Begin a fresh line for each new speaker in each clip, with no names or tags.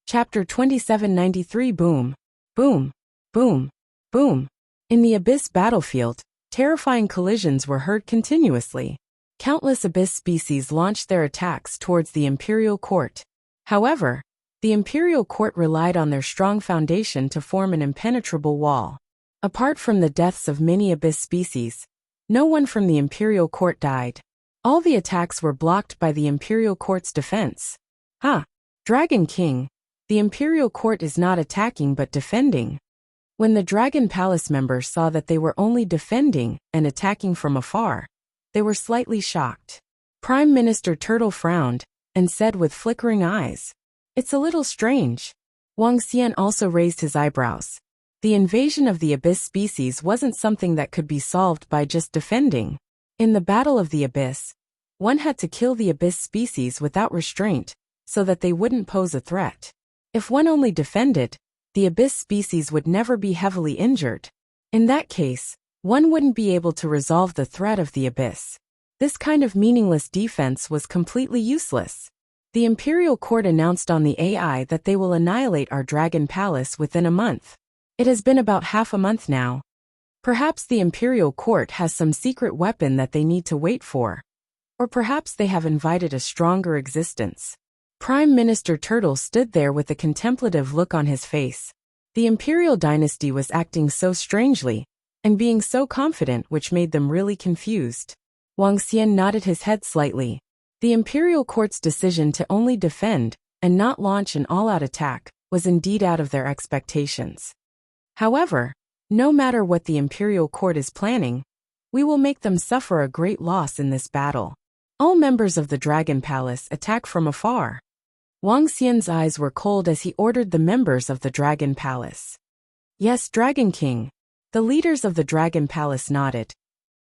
Chapter 2793 Boom, boom, boom, boom. In the Abyss battlefield, terrifying collisions were heard continuously. Countless Abyss species launched their attacks towards the Imperial Court. However, the Imperial Court relied on their strong foundation to form an impenetrable wall. Apart from the deaths of many Abyss species, no one from the Imperial Court died. All the attacks were blocked by the Imperial Court's defense. Dragon King, the Imperial Court is not attacking but defending. When the Dragon Palace members saw that they were only defending and attacking from afar, they were slightly shocked. Prime Minister Turtle frowned and said with flickering eyes, "It's a little strange." Wuxia also raised his eyebrows. The invasion of the Abyss species wasn't something that could be solved by just defending. In the Battle of the Abyss, one had to kill the Abyss species without restraint, so that they wouldn't pose a threat. If one only defended, the Abyss species would never be heavily injured. In that case, one wouldn't be able to resolve the threat of the Abyss. This kind of meaningless defense was completely useless. The Imperial Court announced on the AI that they will annihilate our Dragon Palace within a month. It has been about half a month now. Perhaps the Imperial Court has some secret weapon that they need to wait for. Or perhaps they have invited a stronger existence. Prime Minister Turtle stood there with a contemplative look on his face. The Imperial dynasty was acting so strangely, and being so confident, which made them really confused. Wuxia nodded his head slightly. The Imperial Court's decision to only defend and not launch an all-out attack was indeed out of their expectations. However, no matter what the Imperial Court is planning, we will make them suffer a great loss in this battle. All members of the Dragon Palace attack from afar. Wuxia's eyes were cold as he ordered the members of the Dragon Palace. "Yes, Dragon King." The leaders of the Dragon Palace nodded.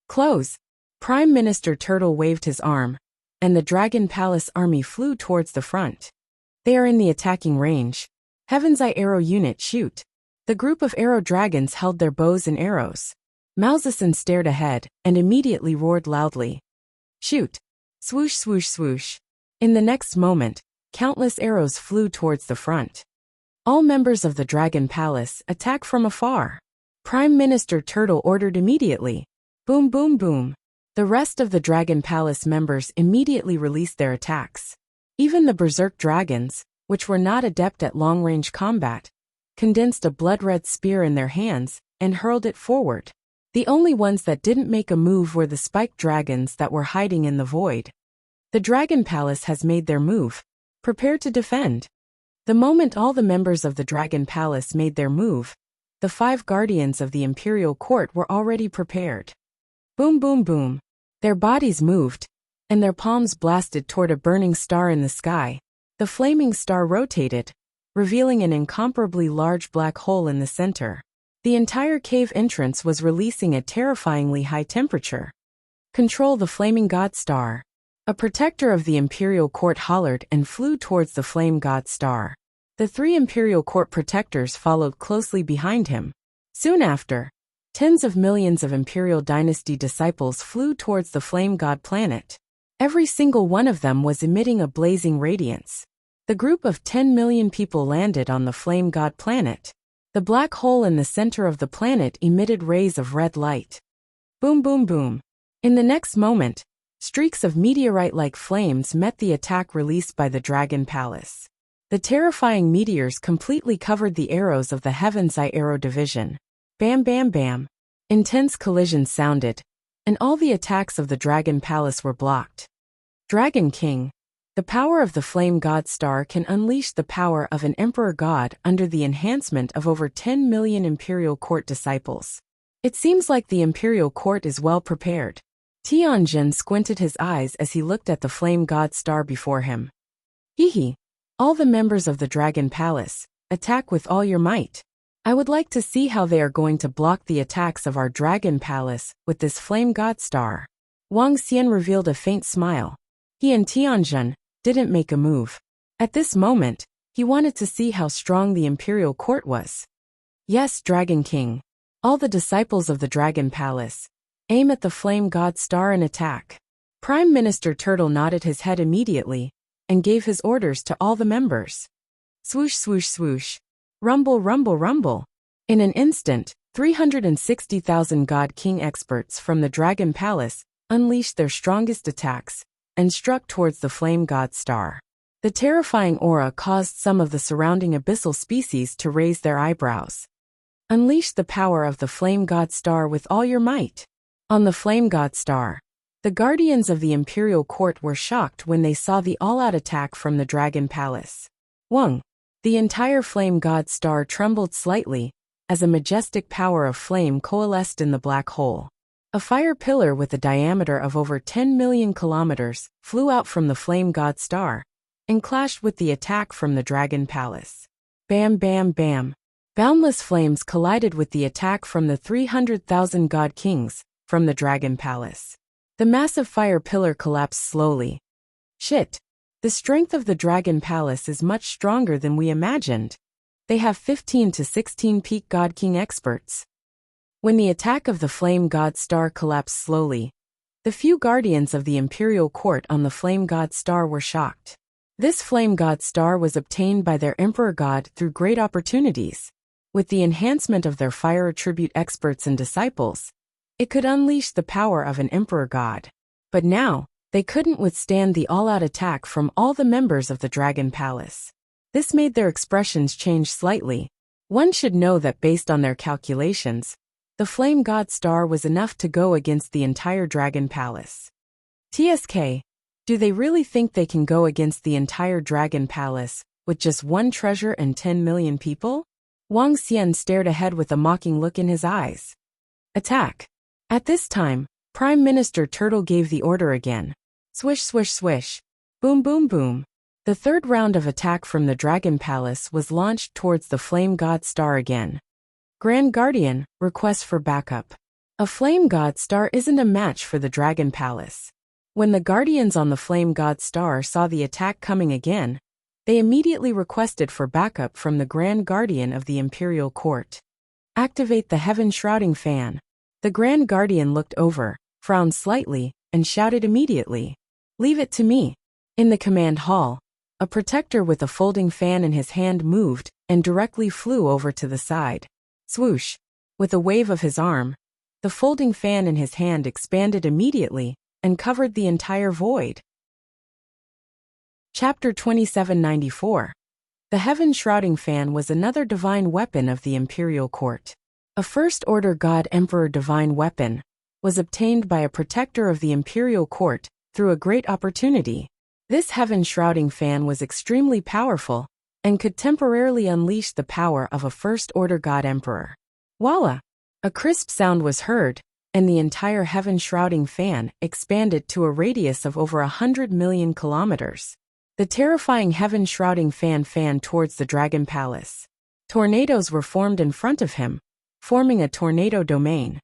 "Close." Prime Minister Turtle waved his arm, and the Dragon Palace army flew towards the front. They are in the attacking range. Heaven's Eye Arrow Unit, shoot. The group of arrow dragons held their bows and arrows. Malzison stared ahead and immediately roared loudly. "Shoot!" Swoosh, swoosh, swoosh. In the next moment, countless arrows flew towards the front. All members of the Dragon Palace attack from afar. Prime Minister Turtle ordered immediately. Boom, boom, boom. The rest of the Dragon Palace members immediately released their attacks. Even the Berserk Dragons, which were not adept at long-range combat, condensed a blood-red spear in their hands and hurled it forward. The only ones that didn't make a move were the spiked dragons that were hiding in the void. The Dragon Palace has made their move. Prepare to defend. The moment all the members of the Dragon Palace made their move, the 5 guardians of the Imperial Court were already prepared. Boom, boom, boom. Their bodies moved, and their palms blasted toward a burning star in the sky. The flaming star rotated, revealing an incomparably large black hole in the center. The entire cave entrance was releasing a terrifyingly high temperature. "Control the flaming god star." A protector of the Imperial Court hollered and flew towards the flame god star. The 3 Imperial Court protectors followed closely behind him. Soon after, tens of millions of Imperial Dynasty disciples flew towards the flame god planet. Every single one of them was emitting a blazing radiance. The group of 10 million people landed on the flame god planet. The black hole in the center of the planet emitted rays of red light. Boom, boom, boom. In the next moment, streaks of meteorite-like flames met the attack released by the Dragon Palace. The terrifying meteors completely covered the arrows of the Heaven's Eye Arrow Division. Bam, bam, bam. Intense collisions sounded, and all the attacks of the Dragon Palace were blocked. Dragon King. The power of the Flame God Star can unleash the power of an Emperor God under the enhancement of over 10 million Imperial Court disciples. It seems like the Imperial Court is well prepared. Tianjin squinted his eyes as he looked at the Flame God Star before him. Hee. All the members of the Dragon Palace, attack with all your might. I would like to see how they are going to block the attacks of our Dragon Palace with this Flame God Star. Wuxia revealed a faint smile. He and Tianjin didn't make a move. At this moment, he wanted to see how strong the Imperial Court was. Yes, Dragon King. All the disciples of the Dragon Palace, aim at the Flame God Star and attack. Prime Minister Turtle nodded his head immediately and gave his orders to all the members. Swoosh, swoosh, swoosh. Rumble, rumble, rumble. In an instant, 360,000 God King experts from the Dragon Palace unleashed their strongest attacks and struck towards the Flame God Star. The terrifying aura caused some of the surrounding abyssal species to raise their eyebrows. Unleash the power of the Flame God Star with all your might. On the Flame God Star, the guardians of the Imperial Court were shocked when they saw the all-out attack from the Dragon Palace. Wong. The entire Flame God Star trembled slightly as a majestic power of flame coalesced in the black hole. A fire pillar with a diameter of over 10 million kilometers flew out from the Flame God Star and clashed with the attack from the Dragon Palace. Bam, bam, bam. Boundless flames collided with the attack from the 300,000 God Kings from the Dragon Palace. The massive fire pillar collapsed slowly. Shit. The strength of the Dragon Palace is much stronger than we imagined. They have 15 to 16 peak God King experts. When the attack of the Flame God Star collapsed slowly, the few guardians of the Imperial Court on the Flame God Star were shocked. This Flame God Star was obtained by their Emperor God through great opportunities. With the enhancement of their fire attribute experts and disciples, it could unleash the power of an Emperor God. But now, they couldn't withstand the all-out attack from all the members of the Dragon Palace. This made their expressions change slightly. One should know that based on their calculations, the Flame God Star was enough to go against the entire Dragon Palace. TSK, do they really think they can go against the entire Dragon Palace with just one treasure and 10 million people? Wang Xian stared ahead with a mocking look in his eyes. Attack! At this time, Prime Minister Turtle gave the order again. Swish, swish, swish. Boom, boom, boom. The third round of attack from the Dragon Palace was launched towards the Flame God Star again. Grand Guardian, request for backup. A Flame God Star isn't a match for the Dragon Palace. When the Guardians on the Flame God Star saw the attack coming again, they immediately requested for backup from the Grand Guardian of the Imperial Court. Activate the Heaven Shrouding Fan. The Grand Guardian looked over, frowned slightly, and shouted immediately. Leave it to me. In the command hall, a protector with a folding fan in his hand moved and directly flew over to the side. Swoosh. With a wave of his arm, the folding fan in his hand expanded immediately and covered the entire void. Chapter 2794. The Heaven Shrouding Fan was another divine weapon of the Imperial Court. A First Order God Emperor divine weapon was obtained by a protector of the Imperial Court through a great opportunity. This Heaven Shrouding Fan was extremely powerful and could temporarily unleash the power of a First Order God Emperor. Voila! A crisp sound was heard, and the entire Heaven Shrouding Fan expanded to a radius of over 100 million kilometers. The terrifying Heaven Shrouding Fan fanned towards the Dragon Palace. Tornadoes were formed in front of him, forming a tornado domain.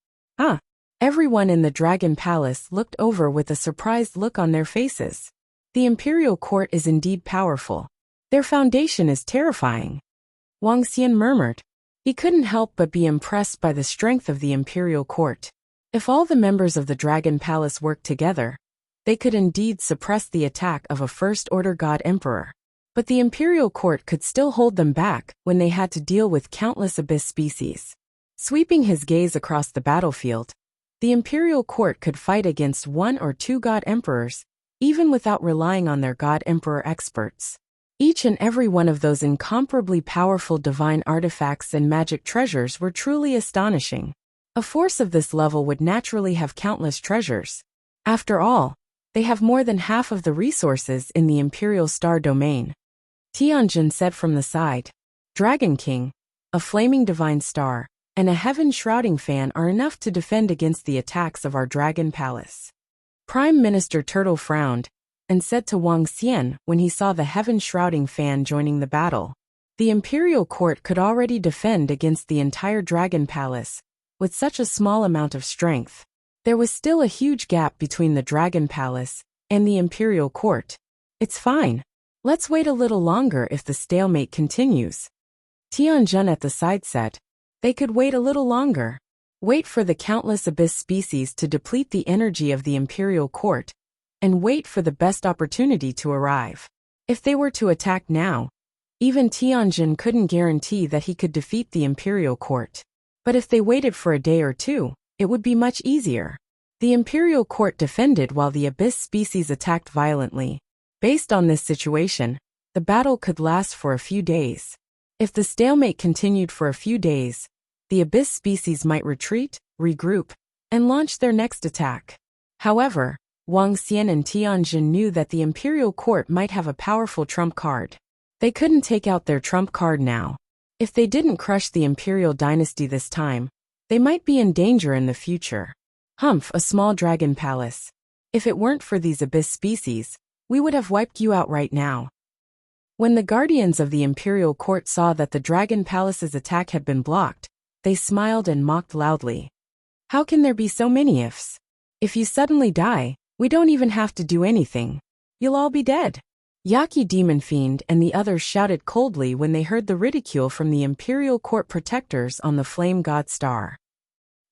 Everyone in the Dragon Palace looked over with a surprised look on their faces. The Imperial Court is indeed powerful. Their foundation is terrifying. Wang Xian murmured. He couldn't help but be impressed by the strength of the Imperial Court. If all the members of the Dragon Palace worked together, they could indeed suppress the attack of a First Order God Emperor. But the Imperial Court could still hold them back when they had to deal with countless abyss species. Sweeping his gaze across the battlefield, the Imperial Court could fight against one or two God Emperors, even without relying on their God Emperor experts. Each and every one of those incomparably powerful divine artifacts and magic treasures were truly astonishing. A force of this level would naturally have countless treasures. After all, they have more than half of the resources in the Imperial Star domain. Tianjin said from the side. Dragon King, a flaming divine star, and a Heaven Shrouding Fan are enough to defend against the attacks of our Dragon Palace. Prime Minister Turtle frowned and said to Wang Xian when he saw the Heaven Shrouding Fan joining the battle. The Imperial Court could already defend against the entire Dragon Palace with such a small amount of strength. There was still a huge gap between the Dragon Palace and the Imperial Court. It's fine. Let's wait a little longer if the stalemate continues. Tianjin at the side said. They could wait a little longer. Wait for the countless abyss species to deplete the energy of the Imperial Court, and wait for the best opportunity to arrive. If they were to attack now, Even Tianjin couldn't guarantee that he could defeat the imperial court. But if they waited for a day or two, it would be much easier. The imperial court defended while the abyss species attacked violently. Based on this situation, the battle could last for a few days. If the stalemate continued for a few days, the abyss species might retreat, regroup, and launch their next attack. However, Wang Xian and Tianjin knew that the imperial court might have a powerful trump card. They couldn't take out their trump card now. If they didn't crush the imperial dynasty this time, they might be in danger in the future. Humph, a small dragon palace. If it weren't for these abyss species, we would have wiped you out right now. When the guardians of the imperial court saw that the dragon palace's attack had been blocked, they smiled and mocked loudly. How can there be so many ifs? If you suddenly die, we don't even have to do anything. You'll all be dead. Yaki Demon Fiend and the others shouted coldly when they heard the ridicule from the imperial court protectors on the Flame God Star.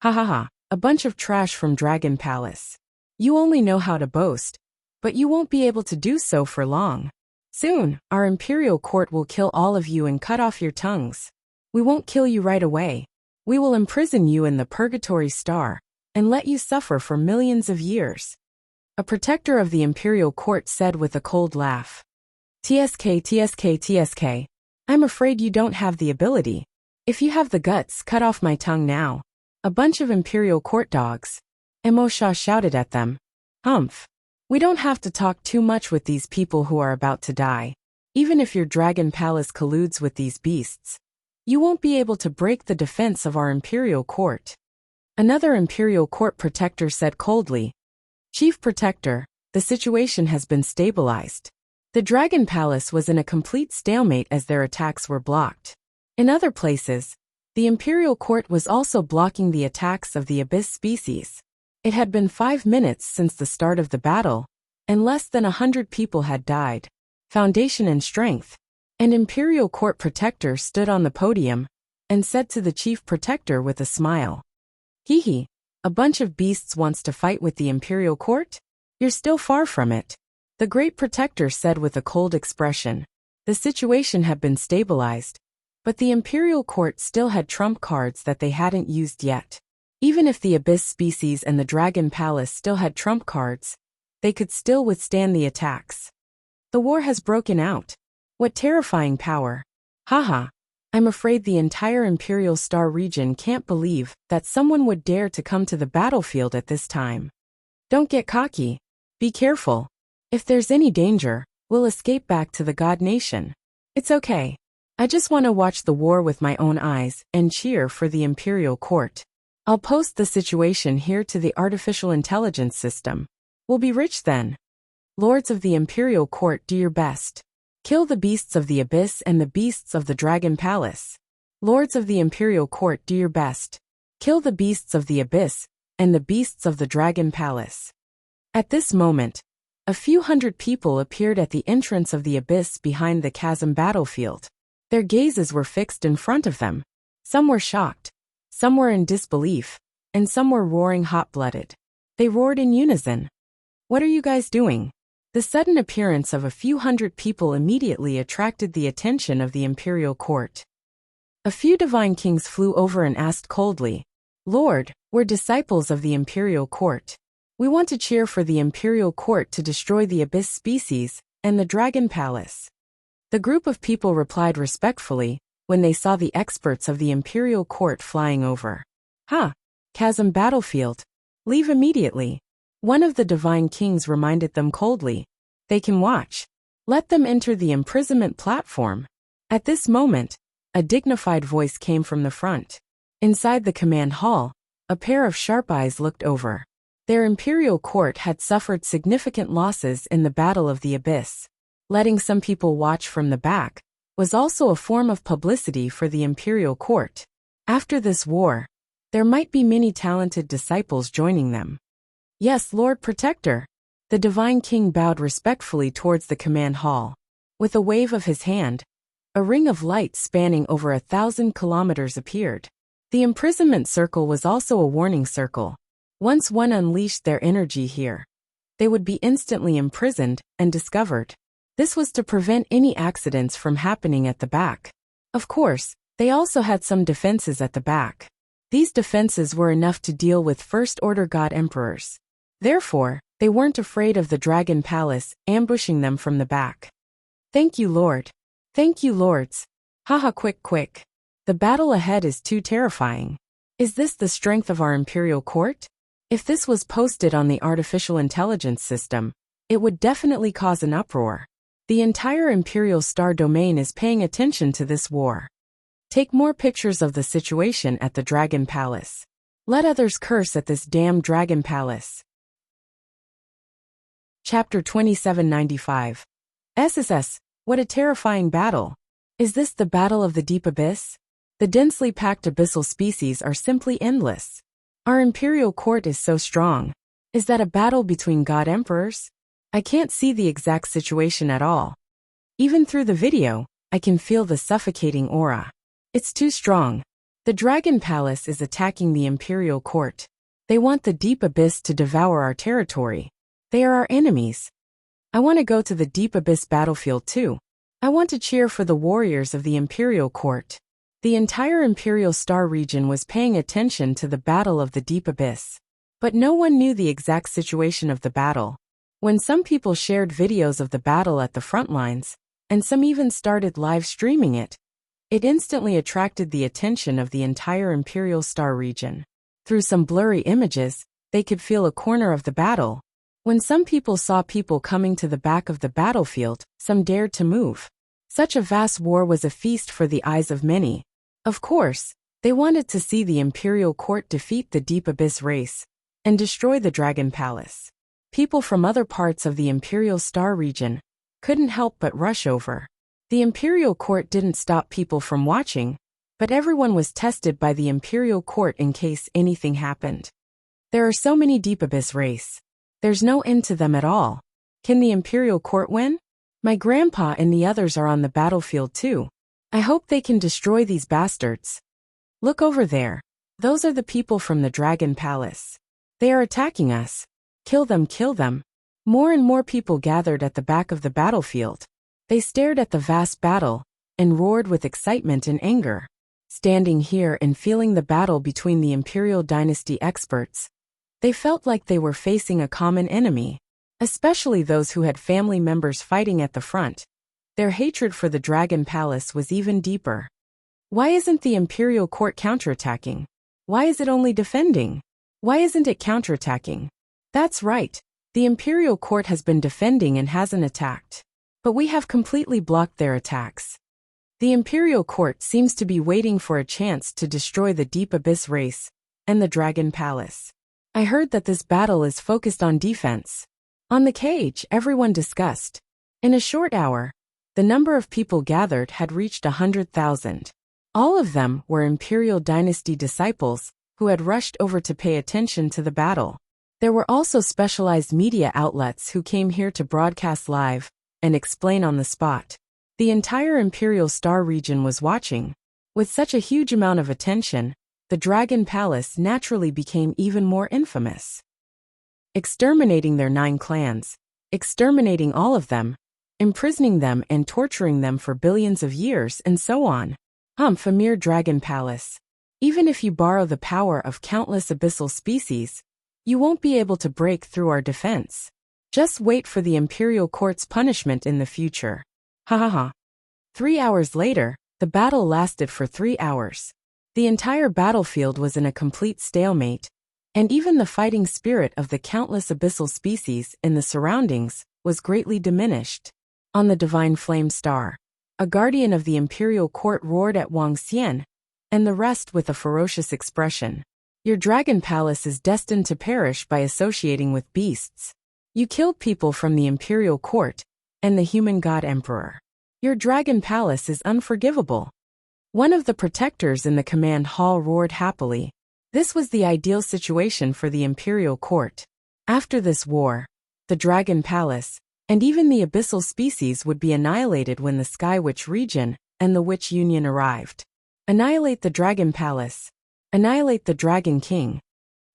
Ha ha ha, a bunch of trash from Dragon Palace. You only know how to boast, but you won't be able to do so for long. Soon, our imperial court will kill all of you and cut off your tongues. We won't kill you right away. We will imprison you in the Purgatory Star and let you suffer for millions of years. A protector of the imperial court said with a cold laugh. TSK, TSK, TSK. I'm afraid you don't have the ability. If you have the guts, cut off my tongue now. A bunch of imperial court dogs. Emosha shouted at them. Humph. We don't have to talk too much with these people who are about to die. Even if your dragon palace colludes with these beasts, you won't be able to break the defense of our imperial court. Another imperial court protector said coldly. Chief Protector, the situation has been stabilized. The Dragon Palace was in a complete stalemate as their attacks were blocked. In other places, the Imperial Court was also blocking the attacks of the Abyss species. It had been 5 minutes since the start of the battle, and less than 100 people had died. Foundation and Strength. An Imperial Court Protector stood on the podium and said to the Chief Protector with a smile. Hee hee. A bunch of beasts wants to fight with the Imperial Court? You're still far from it. The Great Protector said with a cold expression. The situation had been stabilized, but the Imperial Court still had trump cards that they hadn't used yet. Even if the Abyss species and the Dragon Palace still had trump cards, they could still withstand the attacks. The war has broken out. What terrifying power. Haha. I'm afraid the entire Imperial Star region can't believe that someone would dare to come to the battlefield at this time. Don't get cocky. Be careful. If there's any danger, we'll escape back to the God Nation. It's okay. I just want to watch the war with my own eyes and cheer for the Imperial Court. I'll post the situation here to the artificial intelligence system. We'll be rich then. Lords of the Imperial Court, do your best. Kill the beasts of the Abyss and the beasts of the Dragon Palace. Lords of the Imperial Court, do your best. Kill the beasts of the Abyss and the beasts of the Dragon Palace. At this moment, a few hundred people appeared at the entrance of the Abyss behind the chasm battlefield. Their gazes were fixed in front of them. Some were shocked, some were in disbelief, and some were roaring hot-blooded. They roared in unison. What are you guys doing? The sudden appearance of a few hundred people immediately attracted the attention of the Imperial Court. A few divine kings flew over and asked coldly, Lord, we're disciples of the Imperial Court. We want to cheer for the Imperial Court to destroy the Abyss species and the Dragon Palace. The group of people replied respectfully when they saw the experts of the Imperial Court flying over. Chasm battlefield. Leave immediately. One of the divine kings reminded them coldly. They can watch. Let them enter the imprisonment platform. At this moment, a dignified voice came from the front. Inside the command hall, a pair of sharp eyes looked over. Their Imperial Court had suffered significant losses in the Battle of the Abyss. Letting some people watch from the back was also a form of publicity for the Imperial Court. After this war, there might be many talented disciples joining them. Yes, Lord Protector. The Divine King bowed respectfully towards the command hall. With a wave of his hand, a ring of light spanning over 1,000 kilometers appeared. The imprisonment circle was also a warning circle. Once one unleashed their energy here, they would be instantly imprisoned and discovered. This was to prevent any accidents from happening at the back. Of course, they also had some defenses at the back. These defenses were enough to deal with first-order god emperors. Therefore, they weren't afraid of the Dragon Palace ambushing them from the back. Thank you, Lord. Thank you, lords. Haha, quick. The battle ahead is too terrifying. Is this the strength of our imperial court? If this was posted on the artificial intelligence system, it would definitely cause an uproar. The entire Imperial Star domain is paying attention to this war. Take more pictures of the situation at the Dragon Palace. Let others curse at this damn Dragon Palace. Chapter 2795. SSS, what a terrifying battle. Is this the battle of the deep abyss? The densely packed abyssal species are simply endless. Our imperial court is so strong. Is that a battle between god emperors? I can't see the exact situation at all. Even through the video, I can feel the suffocating aura. It's too strong. The Dragon Palace is attacking the imperial court. They want the deep abyss to devour our territory. They are our enemies. I want to go to the deep abyss battlefield too. I want to cheer for the warriors of the imperial court. The entire Imperial Star region was paying attention to the battle of the deep abyss. But no one knew the exact situation of the battle. When some people shared videos of the battle at the front lines, and some even started live streaming it, it instantly attracted the attention of the entire Imperial Star region. Through some blurry images, they could feel a corner of the battle. When some people saw people coming to the back of the battlefield, some dared to move. Such a vast war was a feast for the eyes of many. Of course, they wanted to see the Imperial Court defeat the Deep Abyss race and destroy the Dragon Palace. People from other parts of the Imperial Star region couldn't help but rush over. The Imperial Court didn't stop people from watching, but everyone was tested by the Imperial Court in case anything happened. There are so many Deep Abyss race. There's no end to them at all. Can the Imperial Court win? My grandpa and the others are on the battlefield too. I hope they can destroy these bastards. Look over there. Those are the people from the Dragon Palace. They are attacking us. Kill them, kill them. More and more people gathered at the back of the battlefield. They stared at the vast battle and roared with excitement and anger. Standing here and feeling the battle between the Imperial Dynasty experts, they felt like they were facing a common enemy, especially those who had family members fighting at the front. Their hatred for the Dragon Palace was even deeper. Why isn't the Imperial Court counterattacking? Why is it only defending? Why isn't it counterattacking? That's right. The Imperial Court has been defending and hasn't attacked. But we have completely blocked their attacks. The Imperial Court seems to be waiting for a chance to destroy the Deep Abyss race and the Dragon Palace. I heard that this battle is focused on defense. On the cage, everyone discussed. In a short hour, the number of people gathered had reached 100,000. All of them were Imperial Dynasty disciples who had rushed over to pay attention to the battle. There were also specialized media outlets who came here to broadcast live and explain on the spot. The entire Imperial Star region was watching. With such a huge amount of attention, the Dragon Palace naturally became even more infamous. Exterminating their 9 clans, exterminating all of them, imprisoning them and torturing them for billions of years and so on. A mere Dragon Palace. Even if you borrow the power of countless abyssal species, you won't be able to break through our defense. Just wait for the Imperial Court's punishment in the future. 3 hours later, the battle lasted for 3 hours. The entire battlefield was in a complete stalemate, and even the fighting spirit of the countless abyssal species in the surroundings was greatly diminished. On the Divine Flame Star, a guardian of the Imperial Court roared at Wang Xian, and the rest with a ferocious expression. Your Dragon Palace is destined to perish by associating with beasts. You killed people from the Imperial Court and the human god Emperor. Your Dragon Palace is unforgivable. One of the protectors in the command hall roared happily. This was the ideal situation for the Imperial Court. After this war, the Dragon Palace, and even the abyssal species would be annihilated when the Sky Witch region and the Witch Union arrived. Annihilate the Dragon Palace. Annihilate the Dragon King.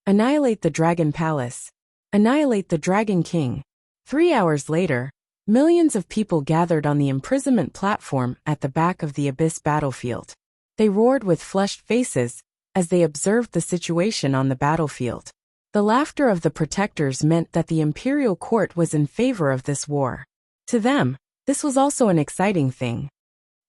Annihilate the Dragon Palace. Annihilate the Dragon King. 3 hours later, Millions of people gathered on the imprisonment platform at the back of the Abyss battlefield. They roared with flushed faces as they observed the situation on the battlefield. The laughter of the protectors meant that the imperial court was in favor of this war. To them, this was also an exciting thing.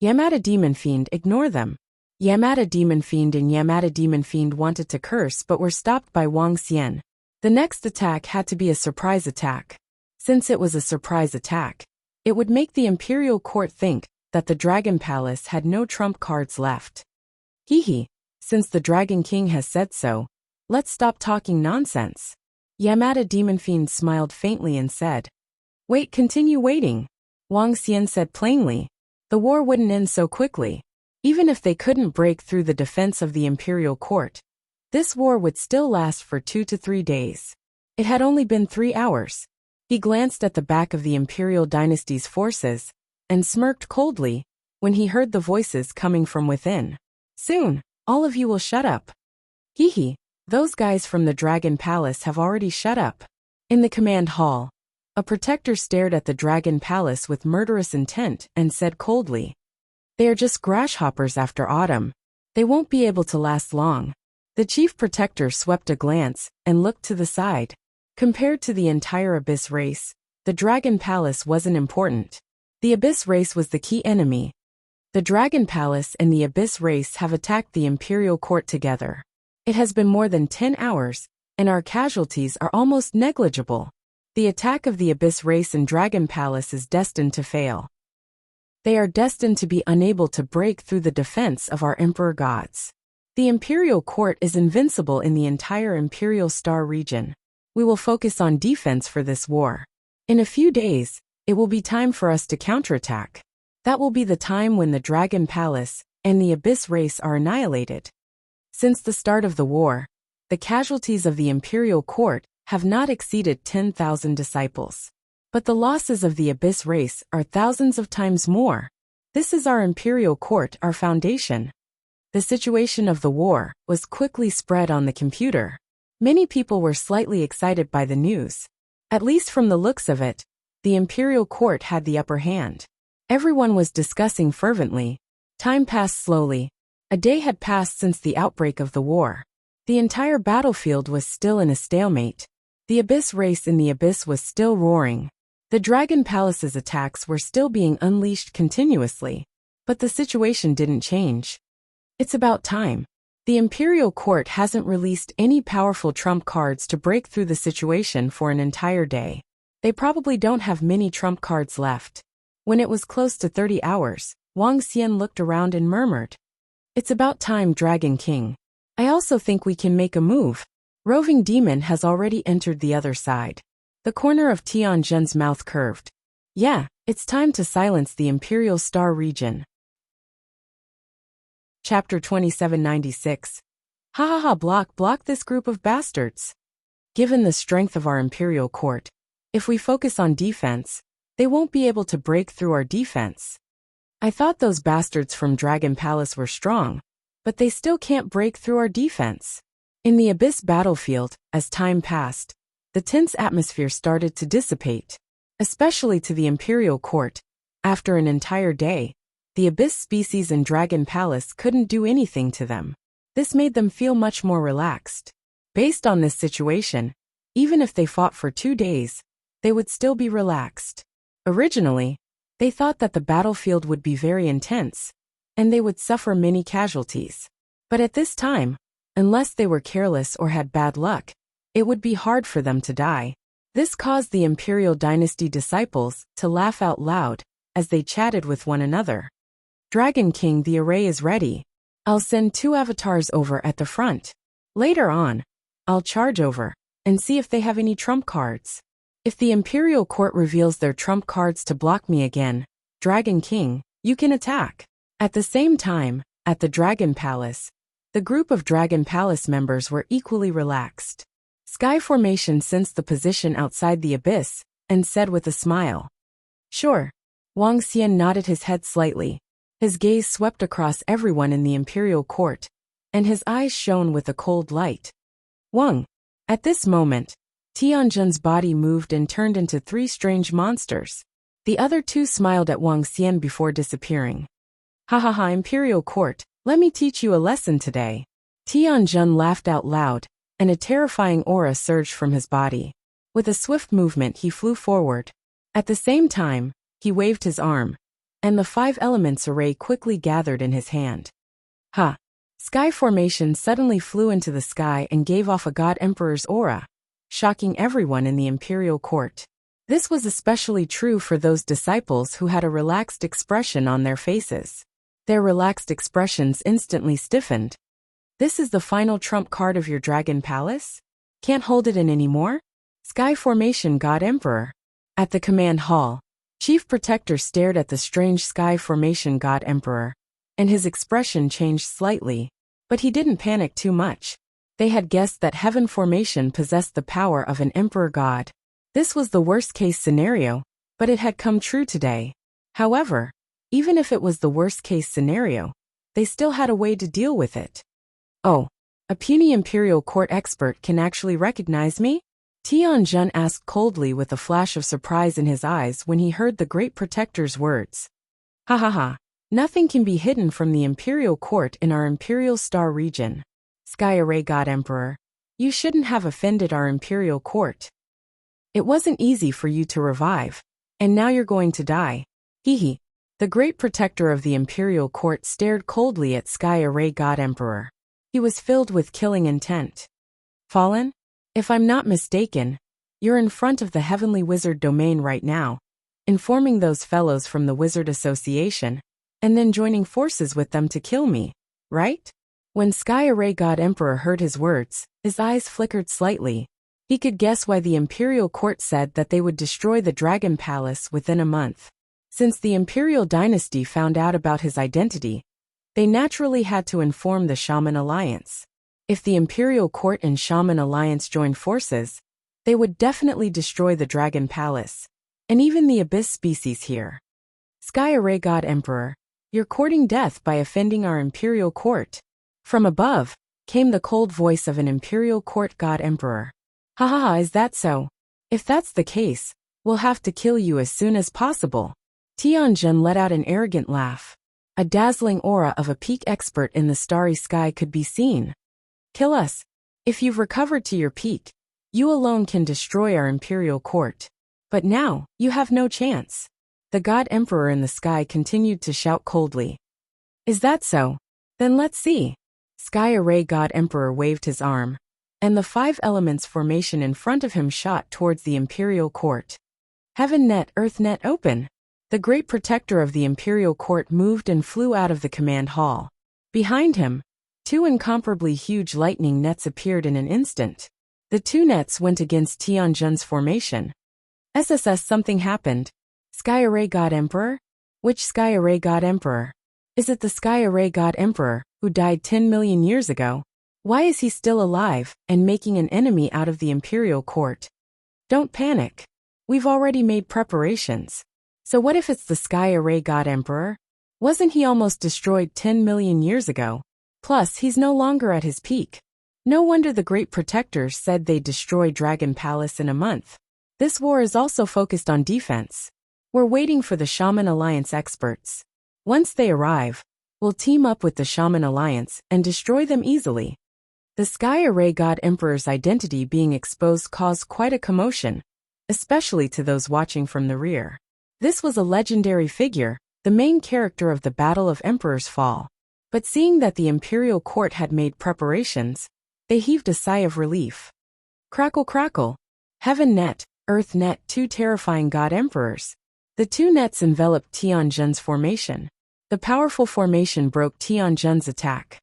Yamada Demon Fiend, ignore them. Yamada Demon Fiend and Yamada Demon Fiend wanted to curse but were stopped by Wang Xian. The next attack had to be a surprise attack. Since it was a surprise attack, it would make the imperial court think that the Dragon Palace had no trump cards left. Hehe, since the Dragon King has said so, let's stop talking nonsense. Yamada Demon Fiend smiled faintly and said, Wait, continue waiting. Wang Xian said plainly, the war wouldn't end so quickly. Even if they couldn't break through the defense of the imperial court, this war would still last for 2 to 3 days. It had only been 3 hours. He glanced at the back of the imperial dynasty's forces and smirked coldly when he heard the voices coming from within. Soon, all of you will shut up. Hehe, those guys from the Dragon Palace have already shut up. In the command hall, a protector stared at the Dragon Palace with murderous intent and said coldly, They are just grasshoppers after autumn. They won't be able to last long. The chief protector swept a glance and looked to the side. Compared to the entire Abyss race, the Dragon Palace wasn't important. The Abyss race was the key enemy. The Dragon Palace and the Abyss race have attacked the Imperial Court together. It has been more than 10 hours, and our casualties are almost negligible. The attack of the Abyss race and Dragon Palace is destined to fail. They are destined to be unable to break through the defense of our Emperor gods. The Imperial Court is invincible in the entire Imperial Star region. We will focus on defense for this war. In a few days, it will be time for us to counterattack. That will be the time when the Dragon Palace and the Abyss race are annihilated. Since the start of the war, the casualties of the Imperial Court have not exceeded 10,000 disciples. But the losses of the Abyss race are thousands of times more. This is our Imperial Court, our foundation. The situation of the war was quickly spread on the computer. Many people were slightly excited by the news. At least from the looks of it, the Imperial Court had the upper hand. Everyone was discussing fervently. Time passed slowly. A day had passed since the outbreak of the war. The entire battlefield was still in a stalemate. The Abyss race in the Abyss was still roaring. The Dragon Palace's attacks were still being unleashed continuously. But the situation didn't change. It's about time. The Imperial Court hasn't released any powerful trump cards to break through the situation for an entire day. They probably don't have many trump cards left. When it was close to 30 hours, Wang Xian looked around and murmured, It's about time, Dragon King. I also think we can make a move. Roving Demon has already entered the other side. The corner of Tianjin's mouth curved. Yeah, it's time to silence the Imperial Star region. Chapter 2796. Ha ha ha, block this group of bastards. Given the strength of our Imperial Court, if we focus on defense, they won't be able to break through our defense. I thought those bastards from Dragon Palace were strong, but they still can't break through our defense. In the Abyss battlefield, as time passed, the tense atmosphere started to dissipate, especially to the Imperial Court. After an entire day, the Abyss species in Dragon Palace couldn't do anything to them. This made them feel much more relaxed. Based on this situation, even if they fought for 2 days, they would still be relaxed. Originally, they thought that the battlefield would be very intense, and they would suffer many casualties. But at this time, unless they were careless or had bad luck, it would be hard for them to die. This caused the Imperial Dynasty disciples to laugh out loud as they chatted with one another. Dragon King, the array is ready. I'll send 2 avatars over at the front. Later on, I'll charge over and see if they have any trump cards. If the Imperial Court reveals their trump cards to block me again, Dragon King, you can attack. At the same time, at the Dragon Palace, the group of Dragon Palace members were equally relaxed. Sky Formation sensed the position outside the Abyss and said with a smile. Sure. Wang Xian nodded his head slightly. His gaze swept across everyone in the Imperial Court, and his eyes shone with a cold light. Wang. At this moment, Tianjin's body moved and turned into 3 strange monsters. The other two smiled at Wang Xian before disappearing. Ha ha ha, Imperial Court, let me teach you a lesson today. Tianjun laughed out loud, and a terrifying aura surged from his body. With a swift movement he flew forward. At the same time, he waved his arm, and the 5 elements array quickly gathered in his hand. Ha! Sky formation suddenly flew into the sky and gave off a God Emperor's aura, shocking everyone in the Imperial Court. This was especially true for those disciples who had a relaxed expression on their faces. Their relaxed expressions instantly stiffened. This is the final trump card of your Dragon Palace? Can't hold it in anymore? Sky Formation God Emperor. At the command hall, Chief Protector stared at the strange Sky Formation God Emperor, and his expression changed slightly, but he didn't panic too much. They had guessed that Heaven Formation possessed the power of an Emperor God. This was the worst-case scenario, but it had come true today. However, even if it was the worst-case scenario, they still had a way to deal with it. Oh, a puny Imperial Court expert can actually recognize me? Tianjun asked coldly with a flash of surprise in his eyes when he heard the Great Protector's words. Ha ha ha, nothing can be hidden from the Imperial Court in our Imperial Star region. Sky Array God Emperor, you shouldn't have offended our Imperial Court. It wasn't easy for you to revive, and now you're going to die. Hee hee. The Great Protector of the Imperial Court stared coldly at Sky Array God Emperor. He was filled with killing intent. Fallen? If I'm not mistaken, you're in front of the Heavenly Wizard domain right now, informing those fellows from the Wizard Association, and then joining forces with them to kill me, right? When Sky Array God Emperor heard his words, his eyes flickered slightly. He could guess why the Imperial Court said that they would destroy the Dragon Palace within a month. Since the Imperial Dynasty found out about his identity, they naturally had to inform the Shaman Alliance. If the Imperial Court and Shaman Alliance joined forces, they would definitely destroy the Dragon Palace, and even the Abyss species here. Sky Array God Emperor, you're courting death by offending our Imperial Court. From above, came the cold voice of an Imperial Court God Emperor. Ha ha ha, is that so? If that's the case, we'll have to kill you as soon as possible. Tianjun let out an arrogant laugh. A dazzling aura of a peak expert in the starry sky could be seen. Kill us. If you've recovered to your peak, you alone can destroy our Imperial Court. But now, you have no chance. The God Emperor in the sky continued to shout coldly. Is that so? Then let's see. Sky Array God Emperor waved his arm, and the 5 elements formation in front of him shot towards the Imperial Court. Heaven net, Earth net open. The Great Protector of the Imperial Court moved and flew out of the command hall. Behind him, 2 incomparably huge lightning nets appeared in an instant. The 2 nets went against Tianjun's formation. SSS, something happened. Sky Array God Emperor? Which Sky Array God Emperor? Is it the Sky Array God Emperor, who died 10 million years ago? Why is he still alive, and making an enemy out of the Imperial Court? Don't panic. We've already made preparations. So what if it's the Sky Array God Emperor? Wasn't he almost destroyed 10 million years ago? Plus, he's no longer at his peak. No wonder the Great Protectors said they'd destroy Dragon Palace in a month. This war is also focused on defense. We're waiting for the Shaman Alliance experts. Once they arrive, we'll team up with the Shaman Alliance and destroy them easily. The Sky Array God Emperor's identity being exposed caused quite a commotion, especially to those watching from the rear. This was a legendary figure, the main character of the Battle of Emperor's Fall. But seeing that the Imperial Court had made preparations, they heaved a sigh of relief. Crackle crackle. Heaven net, Earth net, 2 terrifying God Emperors. The 2 nets enveloped Tianjun's formation. The powerful formation broke Tianjun's attack.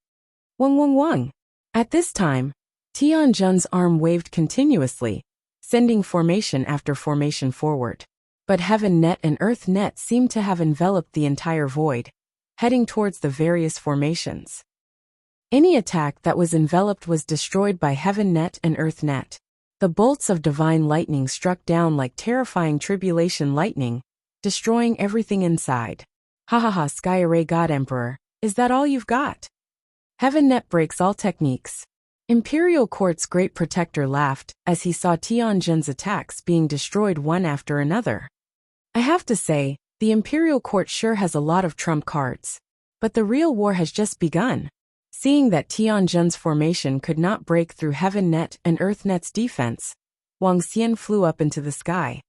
Wung wung wung. At this time, Tianjun's arm waved continuously, sending formation after formation forward. But Heaven net and Earth net seemed to have enveloped the entire void, heading towards the various formations. Any attack that was enveloped was destroyed by Heaven net and Earth net. The bolts of divine lightning struck down like terrifying tribulation lightning, destroying everything inside. Ha ha ha, Sky Array God Emperor, is that all you've got? Heaven net breaks all techniques. Imperial Court's Great Protector laughed as he saw Tianjun's attacks being destroyed one after another. I have to say, the Imperial Court sure has a lot of trump cards. But the real war has just begun. Seeing that Tianjin's formation could not break through Heaven Net and Earth Net's defense, Wang Xian flew up into the sky.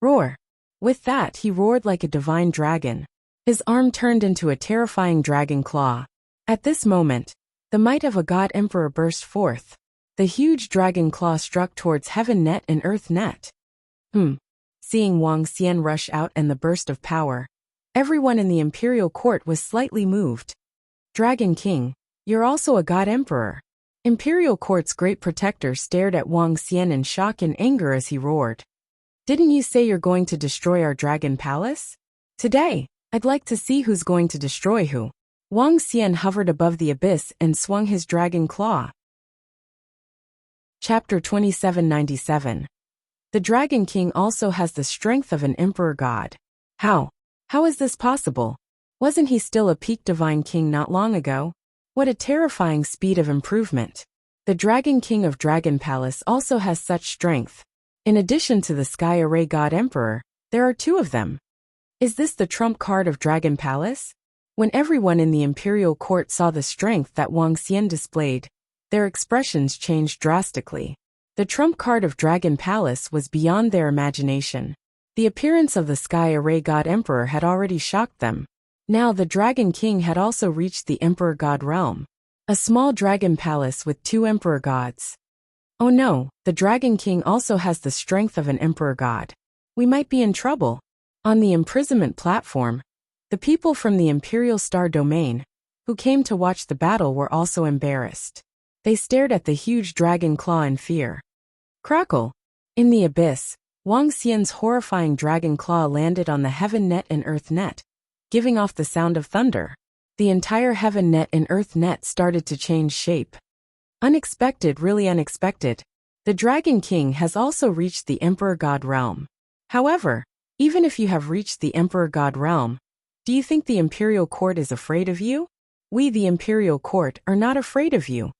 Roar! With that, he roared like a divine dragon. His arm turned into a terrifying dragon claw. At this moment, the might of a god emperor burst forth. The huge dragon claw struck towards Heaven Net and Earth Net. Seeing Wang Xian rush out and the burst of power, everyone in the Imperial Court was slightly moved. Dragon King, you're also a god emperor. Imperial Court's great protector stared at Wang Xian in shock and anger as he roared. Didn't you say you're going to destroy our dragon palace? Today, I'd like to see who's going to destroy who. Wang Xian hovered above the abyss and swung his dragon claw. Chapter 2797. The Dragon King also has the strength of an emperor god. How? How is this possible? Wasn't he still a peak divine king not long ago? What a terrifying speed of improvement. The Dragon King of Dragon Palace also has such strength. In addition to the Sky Array God Emperor, there are two of them. Is this the trump card of Dragon Palace? When everyone in the Imperial Court saw the strength that Wang Xian displayed, their expressions changed drastically. The trump card of Dragon Palace was beyond their imagination. The appearance of the Sky Array God Emperor had already shocked them. Now the Dragon King had also reached the Emperor God realm. A small dragon palace with two Emperor gods. Oh no, the Dragon King also has the strength of an Emperor God. We might be in trouble. On the imprisonment platform, the people from the Imperial Star Domain, who came to watch the battle, were also embarrassed. They stared at the huge dragon claw in fear. Crackle! In the abyss, Wang Xian's horrifying dragon claw landed on the Heaven Net and Earth Net, giving off the sound of thunder. The entire Heaven Net and Earth Net started to change shape. Unexpected, really unexpected. The Dragon King has also reached the Emperor God realm. However, even if you have reached the Emperor God realm, do you think the Imperial Court is afraid of you? We, the Imperial Court, are not afraid of you.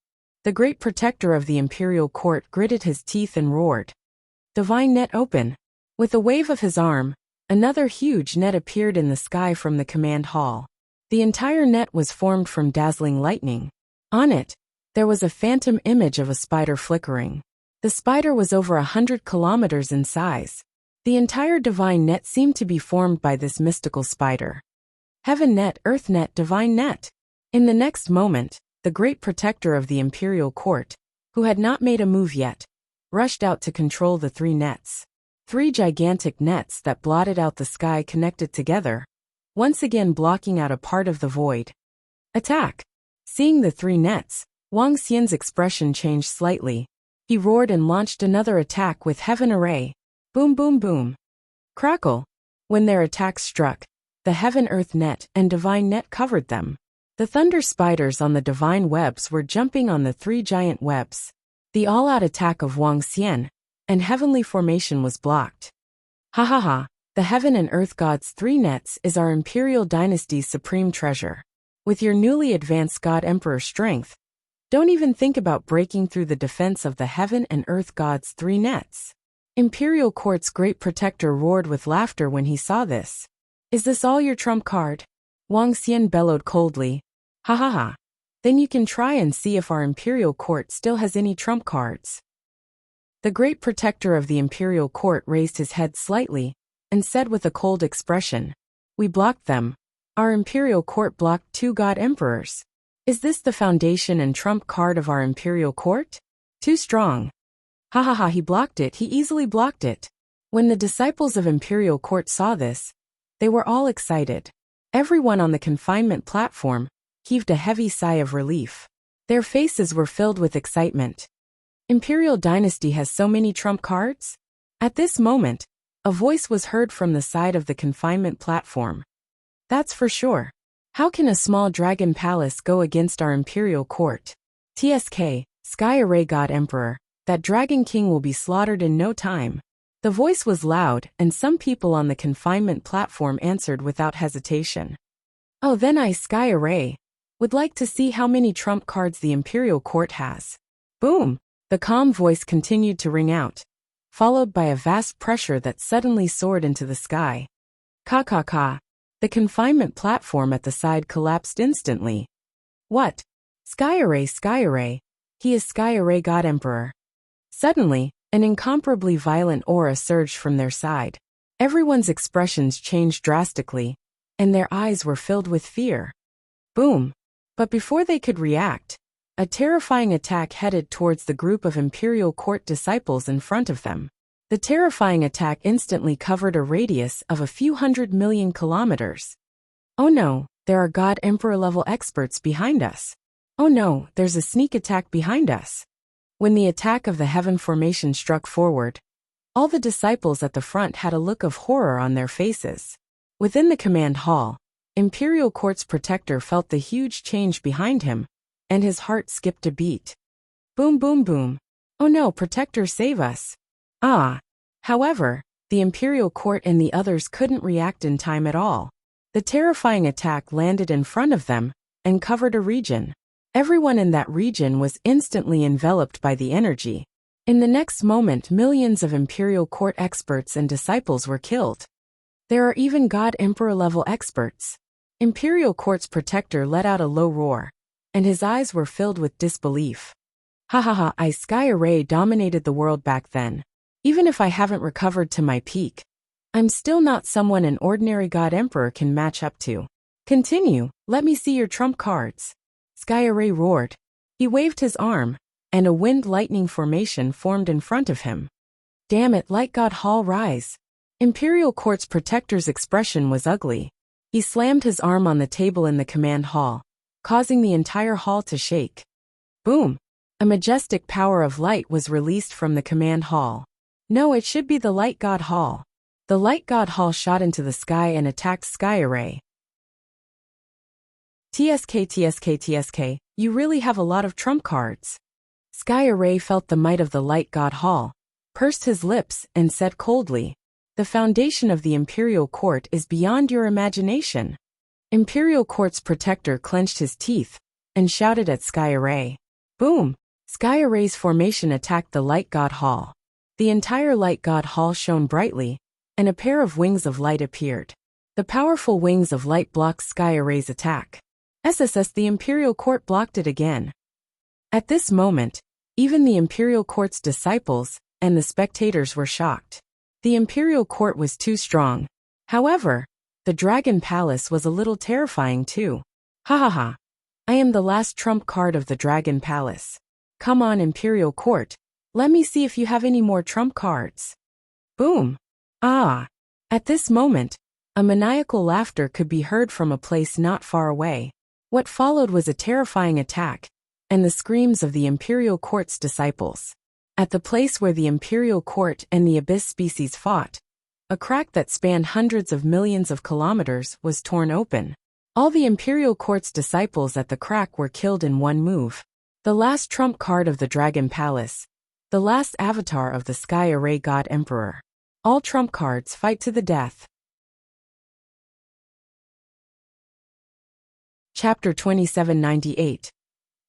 The great protector of the Imperial Court gritted his teeth and roared. Divine Net open. With a wave of his arm, another huge net appeared in the sky from the command hall. The entire net was formed from dazzling lightning. On it, there was a phantom image of a spider flickering. The spider was over 100 kilometers in size. The entire divine net seemed to be formed by this mystical spider. Heaven Net, Earth Net, Divine Net. In the next moment, the great protector of the Imperial Court, who had not made a move yet, rushed out to control the three nets. Three gigantic nets that blotted out the sky connected together, once again blocking out a part of the void. Attack! Seeing the three nets, Wang Xian's expression changed slightly. He roared and launched another attack with Heaven Array. Boom boom boom. Crackle! When their attack struck, the Heaven Earth Net and Divine Net covered them. The thunder spiders on the divine webs were jumping on the three giant webs. The all-out attack of Wang Xian and heavenly formation was blocked. Ha ha ha, the Heaven and Earth God's three nets is our Imperial Dynasty's supreme treasure. With your newly advanced God Emperor strength, don't even think about breaking through the defense of the Heaven and Earth God's three nets. Imperial Court's great protector roared with laughter when he saw this. Is this all your trump card? Wang Xian bellowed coldly. Ha ha ha. Then you can try and see if our Imperial Court still has any trump cards. The great protector of the Imperial Court raised his head slightly and said with a cold expression, We blocked them. Our Imperial Court blocked two God Emperors. Is this the foundation and trump card of our Imperial Court? Too strong. Ha ha ha, he blocked it, he easily blocked it. When the disciples of Imperial Court saw this, they were all excited. Everyone on the confinement platform heaved a heavy sigh of relief. Their faces were filled with excitement. Imperial Dynasty has so many trump cards? At this moment, a voice was heard from the side of the confinement platform. That's for sure. How can a small dragon palace go against our Imperial Court? TSK, Sky Array God Emperor, that Dragon King will be slaughtered in no time. The voice was loud, and some people on the confinement platform answered without hesitation. Oh, then I, Sky Array, would like to see how many trump cards the Imperial Court has. Boom! The calm voice continued to ring out, followed by a vast pressure that suddenly soared into the sky. Ka ka ka. The confinement platform at the side collapsed instantly. What? Sky Array, Sky Array. He is Sky Array God Emperor. Suddenly, an incomparably violent aura surged from their side. Everyone's expressions changed drastically, and their eyes were filled with fear. Boom! But before they could react, a terrifying attack headed towards the group of Imperial Court disciples in front of them. The terrifying attack instantly covered a radius of a few 100 million kilometers. Oh no, there are God Emperor level experts behind us. Oh no, there's a sneak attack behind us. When the attack of the heaven formation struck forward, all the disciples at the front had a look of horror on their faces. Within the command hall, Imperial Court's protector felt the huge change behind him, and his heart skipped a beat. Boom boom boom. Oh no, protector, save us. Ah. However, the Imperial Court and the others couldn't react in time at all. The terrifying attack landed in front of them and covered a region. Everyone in that region was instantly enveloped by the energy. In the next moment, millions of Imperial Court experts and disciples were killed. There are even God Emperor level experts. Imperial Court's protector let out a low roar, and his eyes were filled with disbelief. Ha ha ha, I Sky Array dominated the world back then. Even if I haven't recovered to my peak, I'm still not someone an ordinary God Emperor can match up to. Continue, let me see your trump cards. Sky Array roared. He waved his arm, and a wind-lightning formation formed in front of him. Damn it, Light God Hall, rise. Imperial Court's protector's expression was ugly. He slammed his arm on the table in the command hall, causing the entire hall to shake. Boom! A majestic power of light was released from the command hall. No, it should be the Light God Hall. The Light God Hall shot into the sky and attacked Sky Array. TSK, you really have a lot of trump cards. Sky Array felt the might of the Light God Hall, pursed his lips, and said coldly, "The foundation of the Imperial Court is beyond your imagination." Imperial Court's protector clenched his teeth and shouted at Sky Array. Boom! Sky Array's formation attacked the Light God Hall. The entire Light God Hall shone brightly, and a pair of wings of light appeared. The powerful wings of light blocked Sky Array's attack. SSS, the Imperial Court blocked it again. At this moment, even the Imperial Court's disciples and the spectators were shocked. The Imperial Court was too strong. However, the Dragon Palace was a little terrifying too. Ha ha ha. I am the last trump card of the Dragon Palace. Come on, Imperial Court. Let me see if you have any more trump cards. Boom. Ah. At this moment, a maniacal laughter could be heard from a place not far away. What followed was a terrifying attack, and the screams of the Imperial Court's disciples. At the place where the Imperial Court and the Abyss species fought, a crack that spanned hundreds of millions of kilometers was torn open. All the Imperial Court's disciples at the crack were killed in one move. The last trump card of the Dragon Palace. The last avatar of the Sky Array God Emperor. All trump cards fight to the death. Chapter 2798.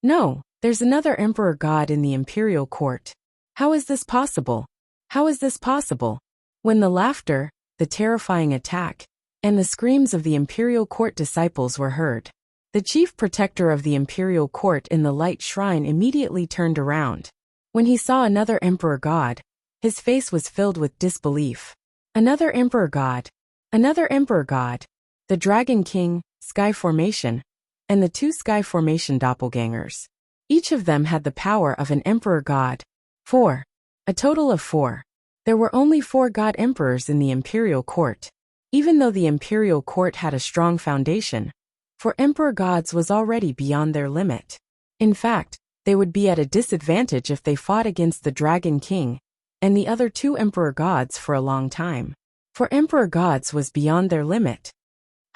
No, there's another Emperor God in the Imperial Court. How is this possible? How is this possible? When the laughter, the terrifying attack, and the screams of the Imperial Court disciples were heard, the chief protector of the Imperial Court in the Light Shrine immediately turned around. When he saw another Emperor God, his face was filled with disbelief. Another Emperor God. Another Emperor God. The Dragon King, Sky Formation, and the two Sky Formation doppelgangers. Each of them had the power of an Emperor God. 4. A total of 4. There were only 4 God Emperors in the Imperial Court. Even though the Imperial Court had a strong foundation, for Emperor Gods was already beyond their limit. In fact, they would be at a disadvantage if they fought against the Dragon King and the other 2 Emperor Gods for a long time. For Emperor Gods was beyond their limit.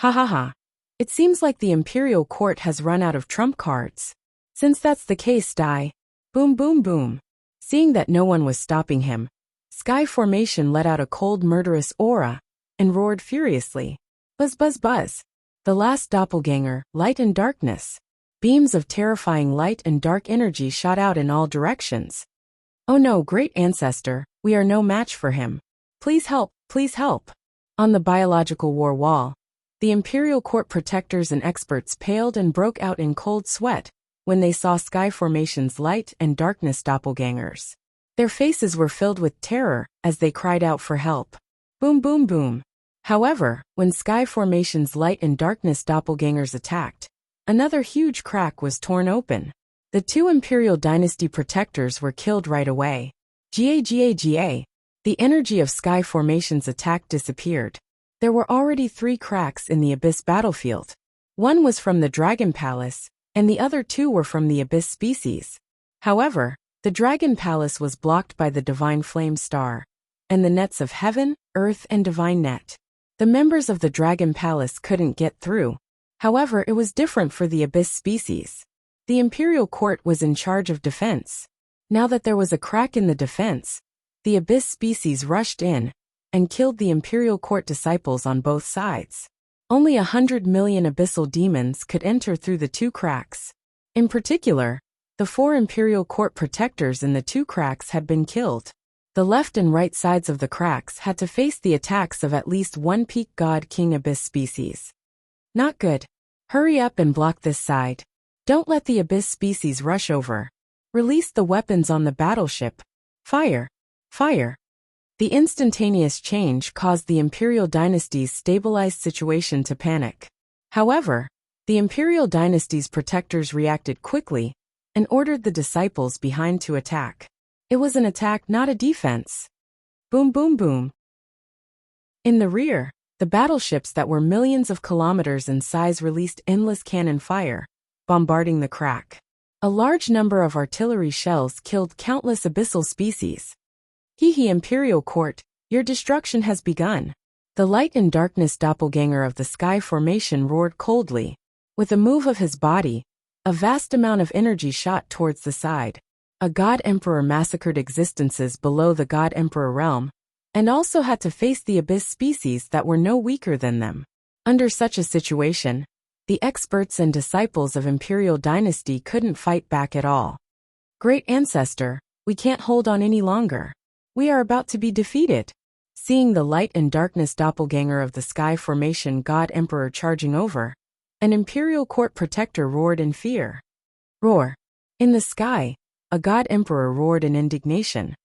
Ha ha ha. It seems like the Imperial Court has run out of trump cards. Since that's the case, die. Boom boom boom. Seeing that no one was stopping him, Sky Formation let out a cold murderous aura and roared furiously. Buzz buzz buzz. The last doppelganger, light and darkness. Beams of terrifying light and dark energy shot out in all directions. Oh no, great ancestor, we are no match for him. Please help, please help. On the biological war wall, the Imperial Court protectors and experts paled and broke out in cold sweat when they saw Sky Formation's light and darkness doppelgangers. Their faces were filled with terror as they cried out for help. Boom, boom, boom. However, when Sky Formation's light and darkness doppelgangers attacked, another huge crack was torn open. The two Imperial Dynasty protectors were killed right away. Ga. The energy of Sky Formation's attack disappeared. There were already 3 cracks in the Abyss battlefield. One was from the Dragon Palace, and the other 2 were from the Abyss species. However, the Dragon Palace was blocked by the Divine Flame Star, and the nets of Heaven, Earth and Divine Net. The members of the Dragon Palace couldn't get through. However, it was different for the Abyss species. The Imperial Court was in charge of defense. Now that there was a crack in the defense, the Abyss species rushed in and killed the Imperial Court disciples on both sides. Only 100 million abyssal demons could enter through the 2 cracks. In particular, the 4 Imperial Court protectors in the 2 cracks had been killed. The left and right sides of the cracks had to face the attacks of at least 1 peak god king Abyss species. Not good. Hurry up and block this side. Don't let the Abyss species rush over. Release the weapons on the battleship. Fire. Fire. The instantaneous change caused the Imperial Dynasty's stabilized situation to panic. However, the Imperial Dynasty's protectors reacted quickly and ordered the disciples behind to attack. It was an attack, not a defense. Boom, boom, boom. In the rear, the battleships that were millions of kilometers in size released endless cannon fire, bombarding the crack. A large number of artillery shells killed countless abyssal species. Hee Imperial Court, your destruction has begun. The light and darkness doppelganger of the Sky Formation roared coldly. With a move of his body, a vast amount of energy shot towards the side. A God Emperor massacred existences below the God Emperor realm, and also had to face the Abyss species that were no weaker than them. Under such a situation, the experts and disciples of Imperial Dynasty couldn't fight back at all. Great Ancestor, we can't hold on any longer. We are about to be defeated. Seeing the light and darkness doppelganger of the Sky Formation God Emperor charging over, an Imperial Court protector roared in fear. Roar. In the sky, a God Emperor roared in indignation.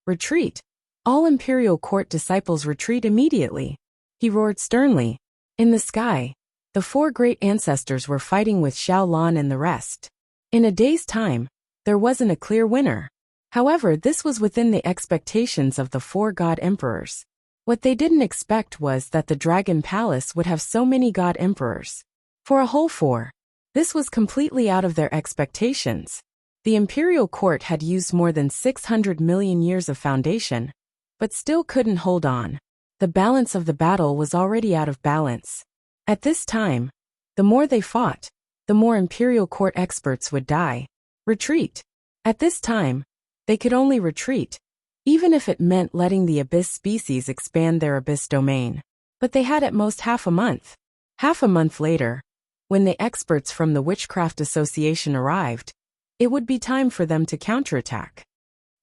Retreat. All Imperial Court disciples retreat immediately. He roared sternly. In the sky, the 4 great ancestors were fighting with Xiao Lan and the rest. In a day's time, there wasn't a clear winner. However, this was within the expectations of the 4 God Emperors. What they didn't expect was that the Dragon Palace would have so many God Emperors. For a whole 4. This was completely out of their expectations. The Imperial Court had used more than 600 million years of foundation, but still couldn't hold on. The balance of the battle was already out of balance. At this time, the more they fought, the more Imperial Court experts would die. Retreat. At this time, they could only retreat, even if it meant letting the Abyss species expand their Abyss domain. But they had at most half a month. Half a month later, when the experts from the Witchcraft Association arrived, it would be time for them to counterattack.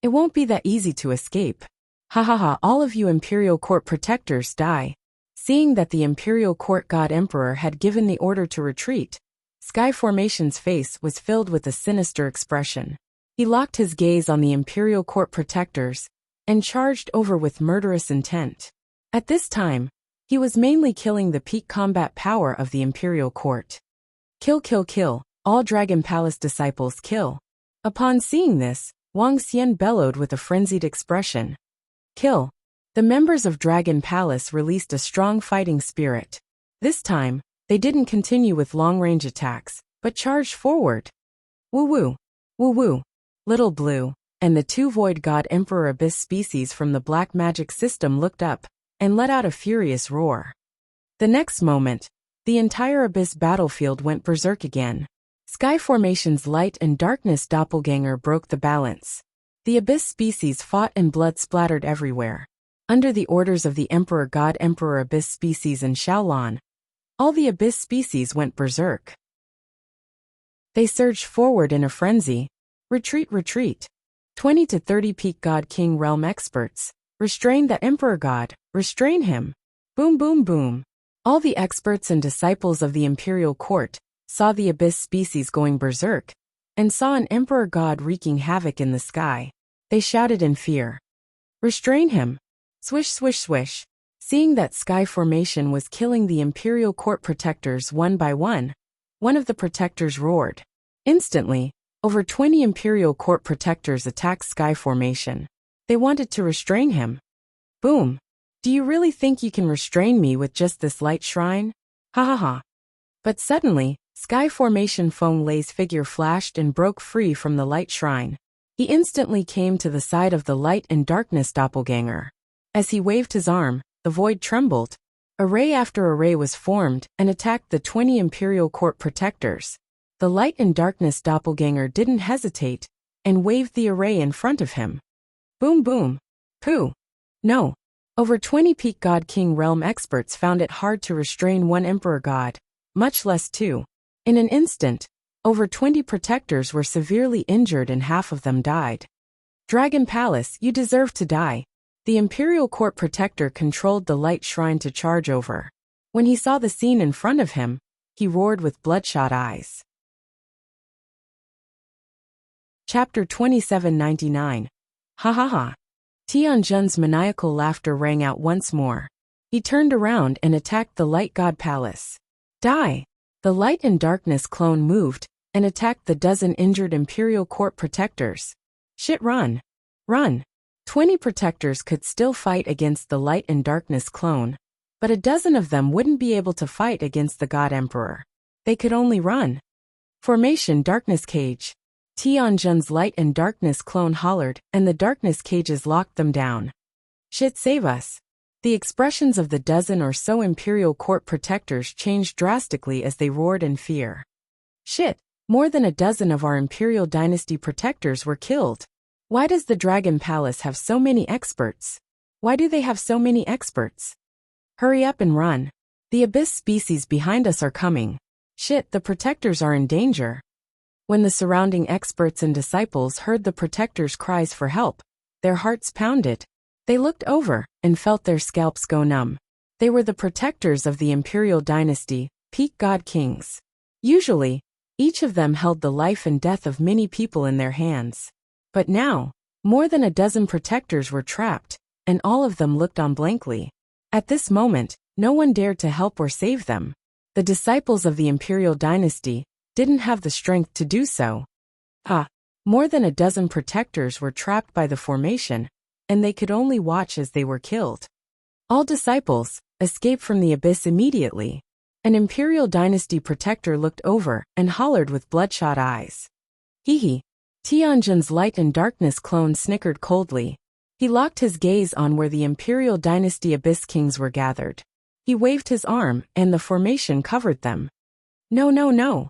It won't be that easy to escape. Ha ha ha, all of you Imperial Court protectors die. Seeing that the Imperial Court God Emperor had given the order to retreat, Sky Formation's face was filled with a sinister expression. He locked his gaze on the Imperial Court protectors and charged over with murderous intent. At this time, he was mainly killing the peak combat power of the Imperial Court. Kill, kill, kill, all Dragon Palace disciples kill. Upon seeing this, Wang Xian bellowed with a frenzied expression. Kill. The members of Dragon Palace released a strong fighting spirit. This time, they didn't continue with long-range attacks, but charged forward. Woo-woo. Woo-woo. Little Blue, and the 2 Void God Emperor Abyss species from the Black Magic system looked up and let out a furious roar. The next moment, the entire Abyss battlefield went berserk again. Sky Formation's light and darkness doppelganger broke the balance. The Abyss species fought and blood splattered everywhere. Under the orders of the Emperor God Emperor Abyss species and Shaolan, all the Abyss species went berserk. They surged forward in a frenzy. Retreat, retreat. 20 to 30 peak God King realm experts. Restrain that Emperor God, restrain him. Boom, boom, boom. All the experts and disciples of the imperial court saw the abyss species going berserk and saw an emperor god wreaking havoc in the sky. They shouted in fear. Restrain him! Swish, swish, swish. Seeing that sky formation was killing the imperial court protectors one by one of the protectors roared. Instantly, over 20 imperial court protectors attacked sky formation. They wanted to restrain him. Boom! Do you really think you can restrain me with just this light shrine? Ha ha ha. But suddenly, sky formation Feng Lei's figure flashed and broke free from the light shrine. He instantly came to the side of the light and darkness doppelganger. As he waved his arm, the void trembled. Array after array was formed and attacked the 20 imperial court protectors. The light and darkness doppelganger didn't hesitate and waved the array in front of him. Boom boom. Pooh. No. Over 20 peak god king realm experts found it hard to restrain one emperor god, much less two. In an instant, over 20 protectors were severely injured and half of them died. Dragon Palace, you deserve to die. The imperial court protector controlled the light shrine to charge over. When he saw the scene in front of him, he roared with bloodshot eyes. Chapter 2799. Ha ha ha. Tianjun's maniacal laughter rang out once more. He turned around and attacked the light god palace. Die! The light and darkness clone moved and attacked the dozen injured imperial court protectors. Shit, run! Run! 20 protectors could still fight against the light and darkness clone, but a dozen of them wouldn't be able to fight against the god emperor. They could only run. Formation darkness cage. Tianjun's light and darkness clone hollered, and the darkness cages locked them down. Shit, save us. The expressions of the dozen or so imperial court protectors changed drastically as they roared in fear. Shit, more than a dozen of our imperial dynasty protectors were killed. Why does the Dragon Palace have so many experts? Why do they have so many experts? Hurry up and run. The abyss species behind us are coming. Shit, the protectors are in danger. When the surrounding experts and disciples heard the protectors' cries for help, their hearts pounded. They looked over and felt their scalps go numb. They were the protectors of the imperial dynasty, peak god kings. Usually, each of them held the life and death of many people in their hands. But now, more than a dozen protectors were trapped, and all of them looked on blankly. At this moment, no one dared to help or save them. The disciples of the imperial dynasty didn't have the strength to do so. More than a dozen protectors were trapped by the formation, and they could only watch as they were killed. All disciples escaped from the abyss immediately. An imperial dynasty protector looked over and hollered with bloodshot eyes. Hee hee. Tianjun's light and darkness clone snickered coldly. He locked his gaze on where the imperial dynasty abyss kings were gathered. He waved his arm and the formation covered them. No, no, no.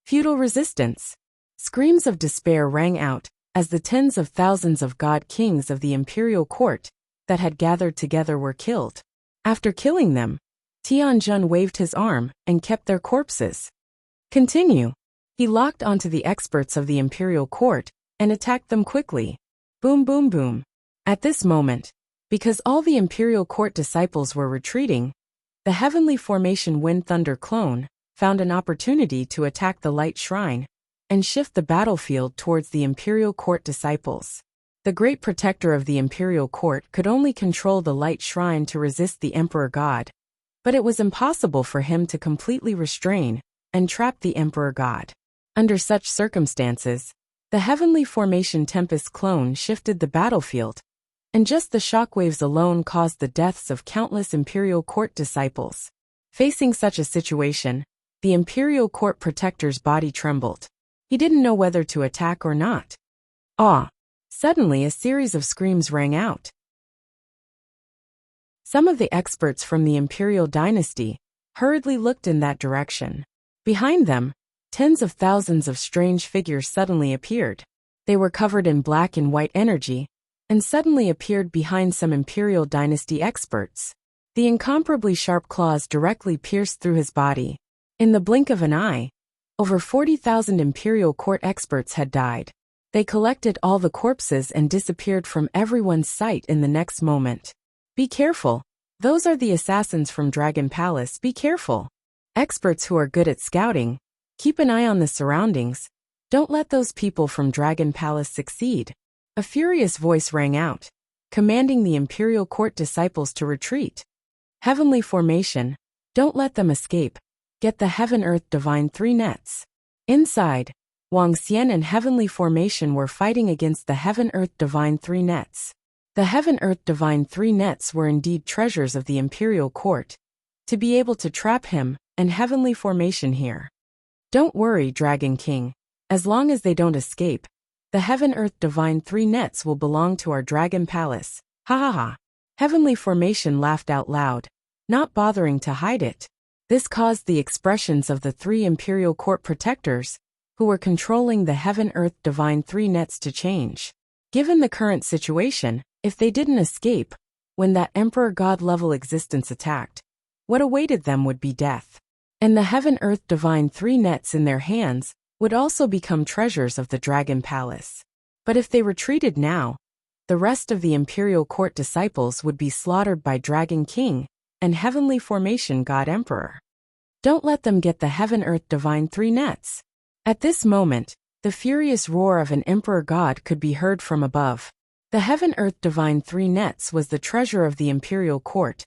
Feudal resistance. Screams of despair rang out as the tens of thousands of god kings of the imperial court that had gathered together were killed. After killing them, Tianjun waved his arm and kept their corpses. Continue. He locked onto the experts of the imperial court and attacked them quickly. Boom boom boom. At this moment, because all the imperial court disciples were retreating, the heavenly formation Wind Thunder clone found an opportunity to attack the light shrine and shift the battlefield towards the imperial court disciples. The great protector of the imperial court could only control the light shrine to resist the emperor god, but it was impossible for him to completely restrain and trap the emperor god. Under such circumstances, the heavenly formation Tempest clone shifted the battlefield, and just the shockwaves alone caused the deaths of countless imperial court disciples. Facing such a situation, the imperial court protector's body trembled. He didn't know whether to attack or not. Suddenly a series of screams rang out. Some of the experts from the imperial dynasty hurriedly looked in that direction. Behind them, tens of thousands of strange figures suddenly appeared. They were covered in black and white energy, and suddenly appeared behind some imperial dynasty experts. The incomparably sharp claws directly pierced through his body. In the blink of an eye, over 40,000 imperial court experts had died. They collected all the corpses and disappeared from everyone's sight in the next moment. Be careful, Those are the assassins from Dragon Palace, be careful. Experts who are good at scouting. Keep an eye on the surroundings. Don't let those people from Dragon Palace succeed. A furious voice rang out, commanding the Imperial Court disciples to retreat. Heavenly formation. Don't let them escape. Get the Heaven-Earth Divine 3 nets. Inside, Wuxia and Heavenly Formation were fighting against the Heaven-Earth Divine 3 nets. The Heaven-Earth Divine 3 nets were indeed treasures of the Imperial Court, to be able to trap him and Heavenly Formation here. Don't worry, Dragon King. As long as they don't escape, the Heaven-Earth Divine 3 nets will belong to our Dragon Palace. Ha ha ha. Heavenly Formation laughed out loud, not bothering to hide it. This caused the expressions of the 3 Imperial Court protectors, who were controlling the Heaven-Earth Divine 3 nets, to change. Given the current situation, if they didn't escape, when that Emperor God-level existence attacked, what awaited them would be death. And the Heaven-Earth Divine 3 nets in their hands would also become treasures of the Dragon Palace. But if they retreated now, the rest of the Imperial Court disciples would be slaughtered by Dragon King and Heavenly Formation God Emperor. Don't let them get the Heaven-Earth Divine 3 nets. At this moment, the furious roar of an Emperor God could be heard from above. The Heaven-Earth Divine 3 nets was the treasure of the Imperial Court,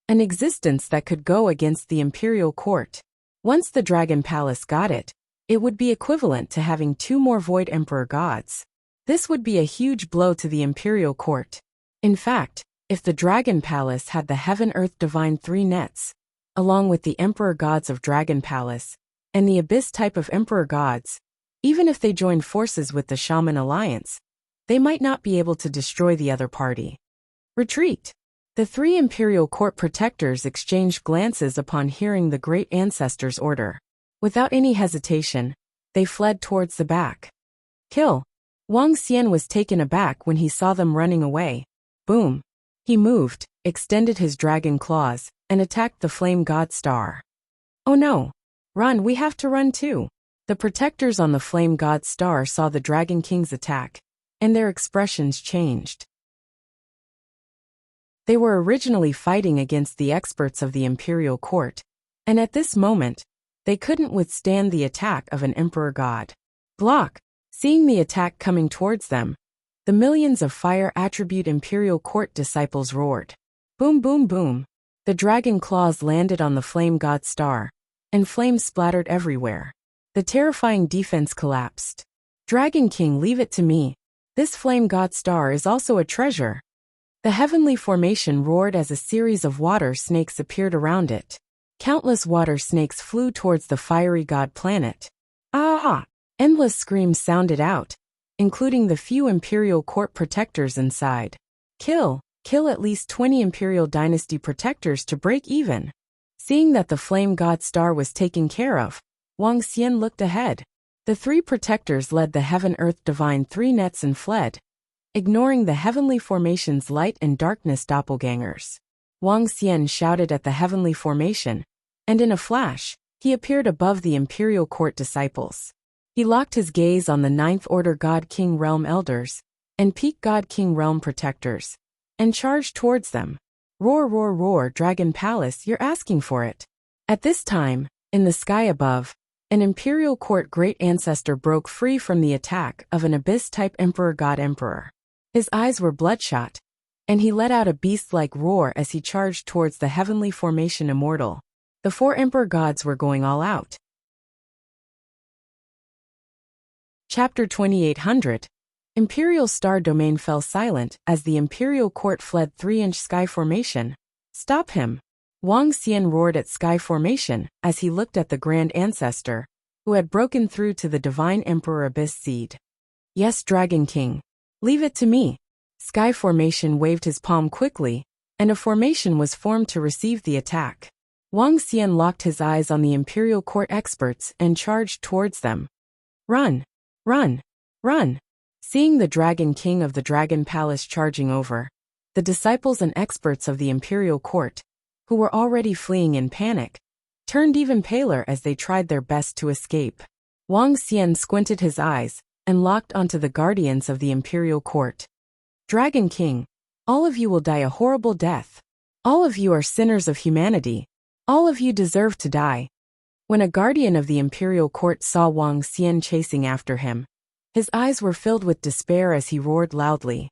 an existence that could go against the Imperial Court. Once the Dragon Palace got it, it would be equivalent to having 2 more Void Emperor gods. This would be a huge blow to the Imperial Court. In fact, if the Dragon Palace had the Heaven-Earth Divine 3 nets, along with the Emperor gods of Dragon Palace, and the Abyss type of Emperor gods, even if they joined forces with the Shaman Alliance, they might not be able to destroy the other party. Retreat! The 3 Imperial Court protectors exchanged glances upon hearing the Great Ancestor's order. Without any hesitation, they fled towards the back. Kill! Wuxia was taken aback when he saw them running away. Boom! He moved, extended his dragon claws, and attacked the Flame God Star. Oh no! Run, we have to run too! The protectors on the Flame God Star saw the Dragon King's attack, and their expressions changed. They were originally fighting against the experts of the Imperial Court, and at this moment, they couldn't withstand the attack of an Emperor God. Block! Seeing the attack coming towards them, the millions of Fire Attribute Imperial Court disciples roared. Boom boom boom! The dragon claws landed on the Flame God Star, and flames splattered everywhere. The terrifying defense collapsed. Dragon King, leave it to me. This Flame God Star is also a treasure. The Heavenly Formation roared as a series of water snakes appeared around it. Countless water snakes flew towards the fiery god planet. Ah! Endless screams sounded out, including the few Imperial Court protectors inside. Kill at least 20 Imperial Dynasty protectors to break even. Seeing that the Flame God Star was taken care of, Wuxia looked ahead. The 3 protectors led the Heaven-Earth Divine 3 nets and fled, ignoring the Heavenly Formation's light and darkness doppelgangers. Wuxia shouted at the Heavenly Formation, and in a flash, he appeared above the Imperial Court disciples. He locked his gaze on the 9th Order God King Realm Elders and Peak God King Realm Protectors, and charged towards them. Roar roar roar, Dragon Palace, you're asking for it. At this time, in the sky above, an Imperial Court Great Ancestor broke free from the attack of an Abyss-type Emperor God Emperor. His eyes were bloodshot, and he let out a beast-like roar as he charged towards the Heavenly Formation Immortal. The 4 Emperor Gods were going all out. Chapter 2800. Imperial Star Domain fell silent as the Imperial Court fled 3-inch Sky Formation. Stop him! Wuxia roared at Sky Formation as he looked at the Grand Ancestor, who had broken through to the Divine Emperor Abyss Seed. Yes, Dragon King. Leave it to me. Sky Formation waved his palm quickly, and a formation was formed to receive the attack. Wuxia locked his eyes on the Imperial Court experts and charged towards them. Run! Run! Run! Seeing the Dragon King of the Dragon Palace charging over, the disciples and experts of the Imperial Court, who were already fleeing in panic, turned even paler as they tried their best to escape. Wuxia squinted his eyes and locked onto the guardians of the Imperial Court. Dragon King, all of you will die a horrible death. All of you are sinners of humanity. All of you deserve to die. When a guardian of the imperial court saw Wang Xian chasing after him, his eyes were filled with despair as he roared loudly.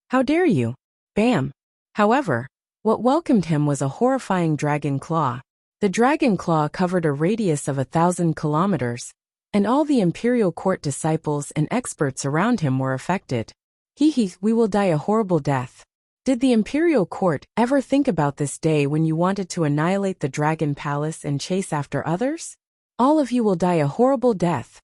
How dare you? Bam! However, what welcomed him was a horrifying dragon claw. The dragon claw covered a radius of 1,000 kilometers, and all the imperial court disciples and experts around him were affected. We will die a horrible death. Did the imperial court ever think about this day when you wanted to annihilate the dragon palace and chase after others? All of you will die a horrible death.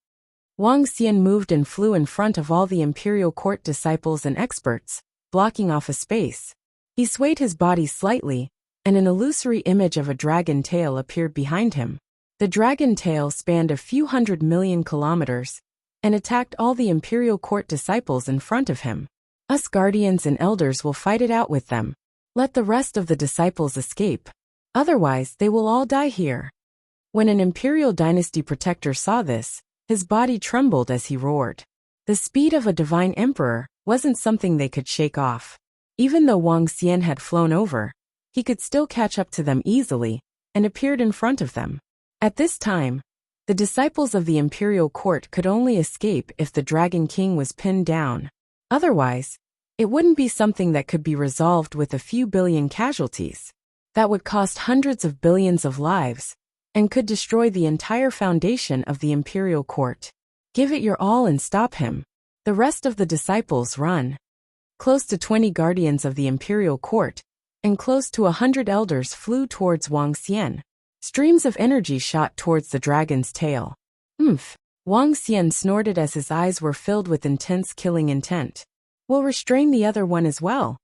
Wang Xian moved and flew in front of all the imperial court disciples and experts, blocking off a space. He swayed his body slightly, and an illusory image of a dragon tail appeared behind him. The dragon tail spanned a few 100 million kilometers and attacked all the imperial court disciples in front of him. Us guardians and elders will fight it out with them. Let the rest of the disciples escape. Otherwise, they will all die here. When an imperial dynasty protector saw this, his body trembled as he roared. The speed of a divine emperor wasn't something they could shake off. Even though Wang Xian had flown over, he could still catch up to them easily and appeared in front of them. At this time, the disciples of the imperial court could only escape if the Dragon King was pinned down. Otherwise, it wouldn't be something that could be resolved with a few billion casualties. That would cost hundreds of billions of lives and could destroy the entire foundation of the imperial court. Give it your all and stop him. The rest of the disciples run. Close to 20 guardians of the imperial court and close to 100 elders flew towards Wang Xian. Streams of energy shot towards the dragon's tail. Oomph! Wang Xian snorted as his eyes were filled with intense killing intent. We'll restrain the other one as well.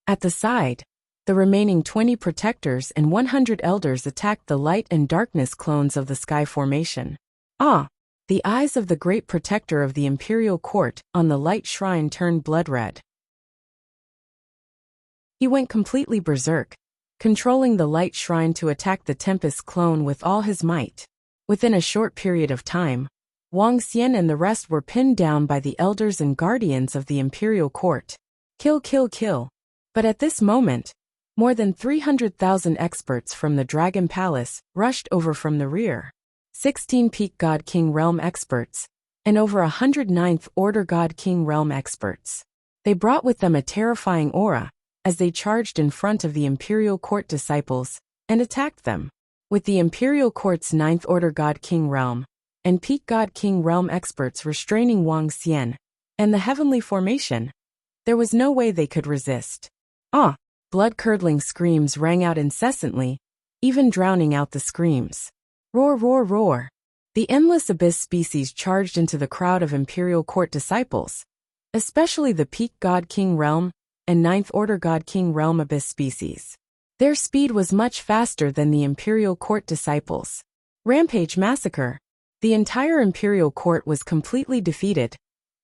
At the side, the remaining 20 protectors and 100 elders attacked the light and darkness clones of the sky formation. The eyes of the great protector of the imperial court on the light shrine turned blood red. He went completely berserk, controlling the light shrine to attack the Tempest clone with all his might. Within a short period of time, Wang Xian and the rest were pinned down by the elders and guardians of the imperial court. Kill, kill, kill. But at this moment, more than 300,000 experts from the Dragon Palace rushed over from the rear. 16 Peak God King Realm experts, and over 100 Ninth Order God King Realm experts. They brought with them a terrifying aura, as they charged in front of the imperial court disciples and attacked them. With the imperial court's Ninth Order God King Realm and Peak God King Realm experts restraining Wang Xian and the heavenly formation, there was no way they could resist. Blood-curdling screams rang out incessantly, even drowning out the screams. Roar, roar, roar. The endless abyss species charged into the crowd of imperial court disciples, especially the Peak God King Realm and Ninth Order God King Realm abyss species. Their speed was much faster than the imperial court disciples. Rampage massacre. The entire imperial court was completely defeated,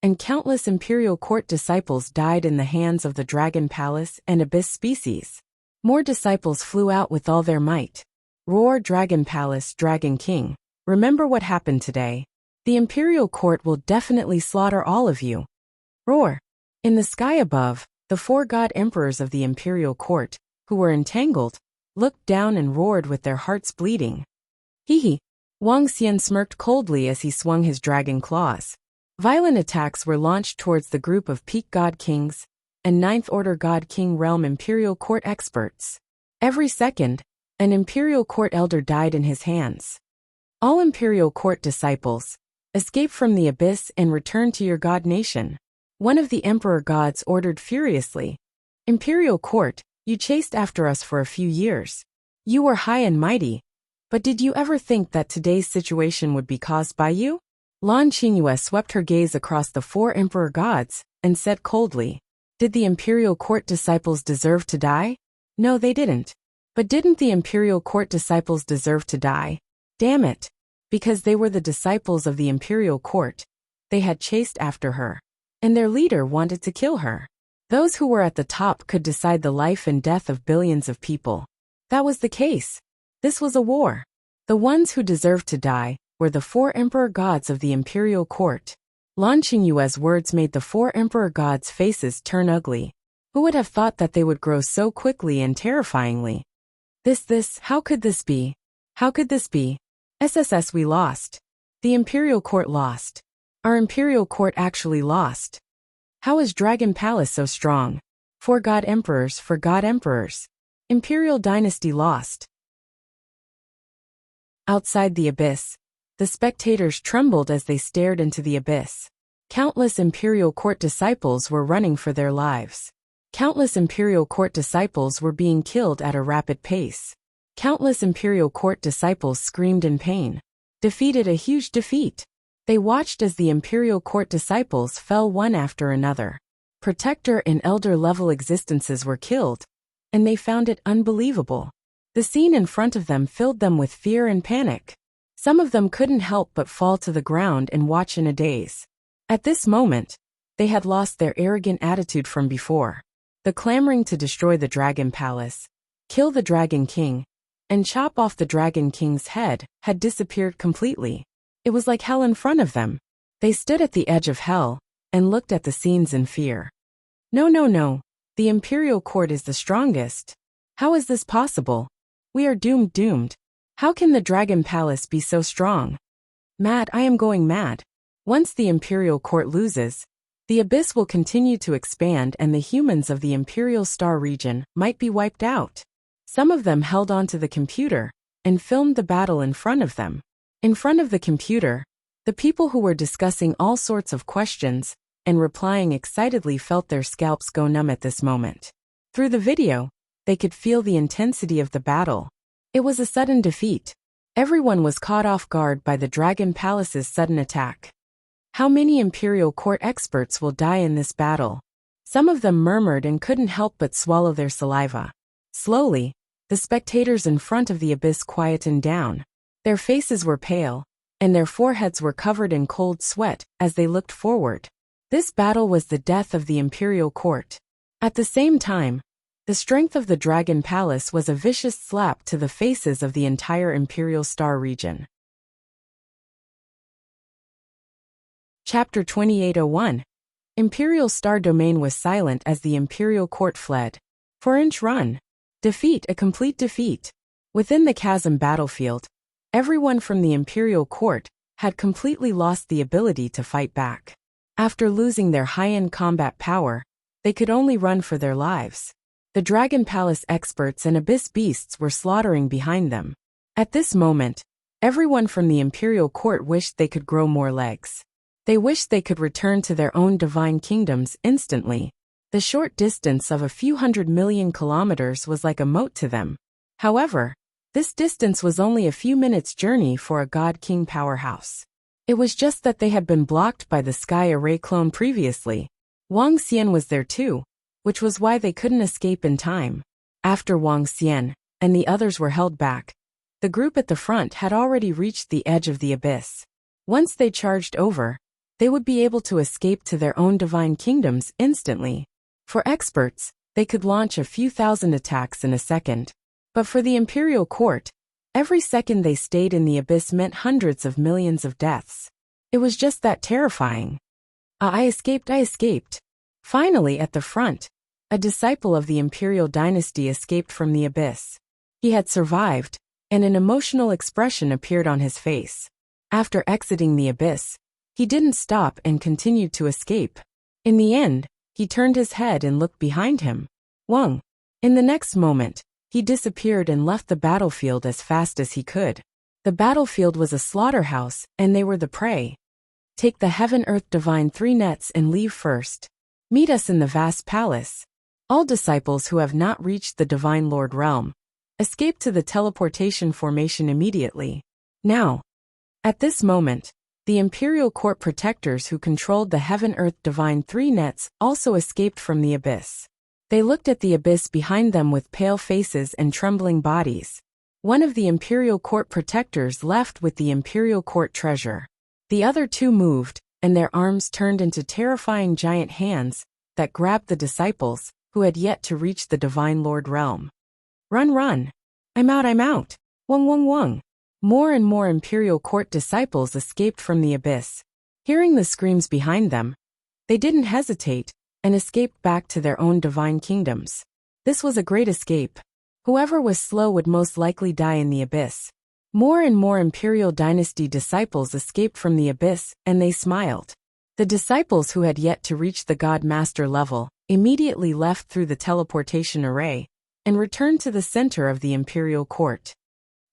and countless imperial court disciples died in the hands of the Dragon Palace and abyss species. More disciples flew out with all their might. Roar, Dragon Palace, Dragon King. Remember what happened today. The imperial court will definitely slaughter all of you. Roar. In the sky above, the 4 god emperors of the imperial court, who were entangled, looked down and roared with their hearts bleeding. Hee. Wang Xian smirked coldly as he swung his dragon claws. Violent attacks were launched towards the group of Peak God Kings and Ninth Order God King Realm imperial court experts. Every second, an imperial court elder died in his hands. All imperial court disciples, escape from the abyss and return to your god nation. One of the emperor gods ordered furiously. Imperial court, you chased after us for a few years. You were high and mighty. But did you ever think that today's situation would be caused by you? Lan Qingyue swept her gaze across the 4 emperor gods and said coldly, Did the imperial court disciples deserve to die? No, they didn't. But didn't the imperial court disciples deserve to die? Damn it. Because they were the disciples of the imperial court, they had chased after her, and their leader wanted to kill her. Those who were at the top could decide the life and death of billions of people. That was the case. This was a war. The ones who deserved to die were the 4 emperor gods of the imperial court. Lan Qingyue's words made the 4 emperor gods' faces turn ugly. Who would have thought that they would grow so quickly and terrifyingly? How could this be? How could this be? SSS, we lost. The Imperial Court lost. Our Imperial Court actually lost. How is Dragon Palace so strong? For God Emperors, for God Emperors. Imperial Dynasty lost. Outside the abyss, the spectators trembled as they stared into the abyss. Countless Imperial Court disciples were running for their lives. Countless Imperial Court disciples were being killed at a rapid pace. Countless Imperial Court disciples screamed in pain. Defeated, a huge defeat. They watched as the Imperial Court disciples fell one after another. Protector and elder level existences were killed, and they found it unbelievable. The scene in front of them filled them with fear and panic. Some of them couldn't help but fall to the ground and watch in a daze. At this moment, they had lost their arrogant attitude from before. The clamoring to destroy the Dragon Palace, kill the Dragon King, and chop off the Dragon King's head had disappeared completely. It was like hell in front of them. They stood at the edge of hell and looked at the scenes in fear. No, no, no. The Imperial Court is the strongest. How is this possible? We are doomed. How can the Dragon Palace be so strong? Mad, I am going mad. Once the Imperial Court loses, the abyss will continue to expand and the humans of the Imperial Star region might be wiped out. Some of them held onto the computer and filmed the battle in front of them. In front of the computer, the people who were discussing all sorts of questions and replying excitedly felt their scalps go numb at this moment. Through the video, they could feel the intensity of the battle. It was a sudden defeat. Everyone was caught off guard by the Dragon Palace's sudden attack. How many Imperial Court experts will die in this battle? Some of them murmured and couldn't help but swallow their saliva. Slowly, the spectators in front of the abyss quietened down. Their faces were pale, and their foreheads were covered in cold sweat as they looked forward. This battle was the death of the Imperial Court. At the same time, the strength of the Dragon Palace was a vicious slap to the faces of the entire Imperial Star region. Chapter 2801. Imperial Star Domain was silent as the Imperial Court fled. 4-inch run. Defeat, a complete defeat. Within the chasm battlefield, everyone from the Imperial Court had completely lost the ability to fight back. After losing their high-end combat power, they could only run for their lives. The Dragon Palace experts and Abyss beasts were slaughtering behind them. At this moment, everyone from the Imperial Court wished they could grow more legs. They wished they could return to their own divine kingdoms instantly. The short distance of a few 100 million kilometers was like a moat to them. However, this distance was only a few minutes' journey for a God King powerhouse. It was just that they had been blocked by the Sky Array clone previously. Wang Xian was there too, which was why they couldn't escape in time. After Wang Xian and the others were held back, the group at the front had already reached the edge of the abyss. Once they charged over, they would be able to escape to their own divine kingdoms instantly. For experts, they could launch a few thousand attacks in a second. But for the Imperial Court, every second they stayed in the abyss meant hundreds of millions of deaths. It was just that terrifying. I escaped. Finally, at the front, a disciple of the Imperial dynasty escaped from the abyss. He had survived, and an emotional expression appeared on his face. After exiting the abyss, he didn't stop and continued to escape. In the end, he turned his head and looked behind him. Wang. In the next moment, he disappeared and left the battlefield as fast as he could. The battlefield was a slaughterhouse, and they were the prey. Take the Heaven-Earth Divine 3 nets and leave first. Meet us in the vast palace. All disciples who have not reached the Divine Lord realm, escape to the teleportation formation immediately. Now. At this moment, the Imperial Court protectors who controlled the Heaven-Earth Divine 3 nets also escaped from the abyss. They looked at the abyss behind them with pale faces and trembling bodies. One of the Imperial Court protectors left with the Imperial Court treasure. The other two moved, and their arms turned into terrifying giant hands that grabbed the disciples who had yet to reach the Divine Lord realm. Run. I'm out. Wang. More and more Imperial Court disciples escaped from the abyss. Hearing the screams behind them, they didn't hesitate and escaped back to their own divine kingdoms. This was a great escape. Whoever was slow would most likely die in the abyss. More and more Imperial Dynasty disciples escaped from the abyss, and they smiled. The disciples who had yet to reach the God Master level immediately left through the teleportation array and returned to the center of the Imperial Court.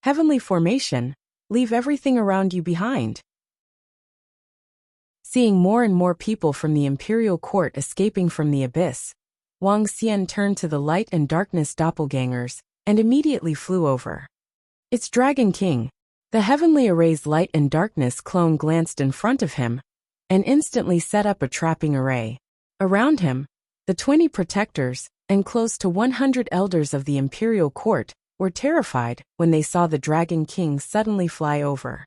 Heavenly formation, leave everything around you behind. Seeing more and more people from the Imperial Court escaping from the abyss, Wang Xian turned to the light and darkness doppelgangers and immediately flew over. It's Dragon King. The heavenly array's light and darkness clone glanced in front of him and instantly set up a trapping array. Around him, the 20 protectors and close to 100 elders of the Imperial Court were terrified when they saw the Dragon King suddenly fly over.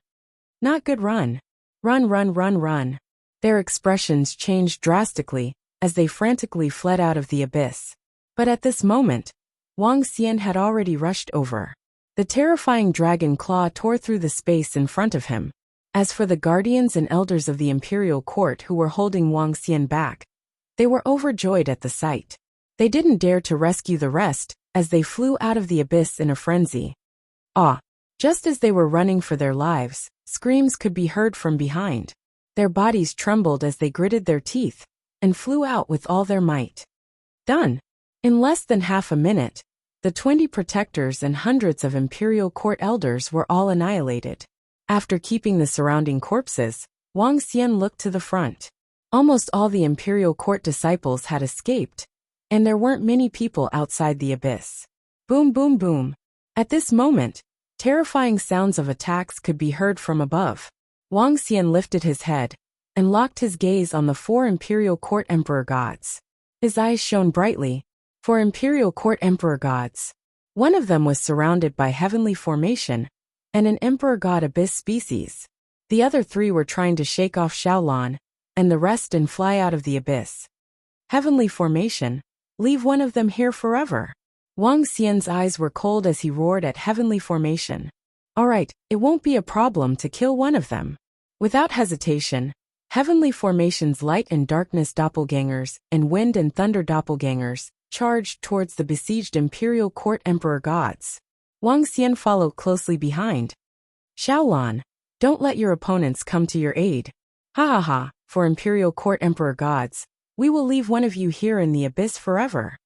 Not good. Run. Run, run, run, run. Their expressions changed drastically as they frantically fled out of the abyss. But at this moment, Wang Xian had already rushed over. The terrifying dragon claw tore through the space in front of him. As for the guardians and elders of the Imperial Court who were holding Wang Xian back, they were overjoyed at the sight. They didn't dare to rescue the rest as they flew out of the abyss in a frenzy. Ah! Just as they were running for their lives, screams could be heard from behind. Their bodies trembled as they gritted their teeth and flew out with all their might. Done! In less than half a minute, the 20 protectors and hundreds of Imperial Court elders were all annihilated. After keeping the surrounding corpses, Wang Xian looked to the front. Almost all the Imperial Court disciples had escaped, and there weren't many people outside the abyss. Boom, boom, boom. At this moment, terrifying sounds of attacks could be heard from above. Wang Xian lifted his head and locked his gaze on the 4 Imperial Court Emperor gods. His eyes shone brightly. 4 Imperial Court Emperor gods. One of them was surrounded by heavenly formation and an Emperor God Abyss species. The other 3 were trying to shake off Xiaolan and the rest and fly out of the abyss. Heavenly formation, leave one of them here forever. Wang Xian's eyes were cold as he roared at heavenly formation. Alright, it won't be a problem to kill one of them. Without hesitation, heavenly formation's light and darkness doppelgangers and wind and thunder doppelgangers charged towards the besieged Imperial Court Emperor gods. Wang Xian followed closely behind. Xiaolan, don't let your opponents come to your aid. Ha ha ha, for Imperial Court Emperor gods, we will leave one of you here in the abyss forever.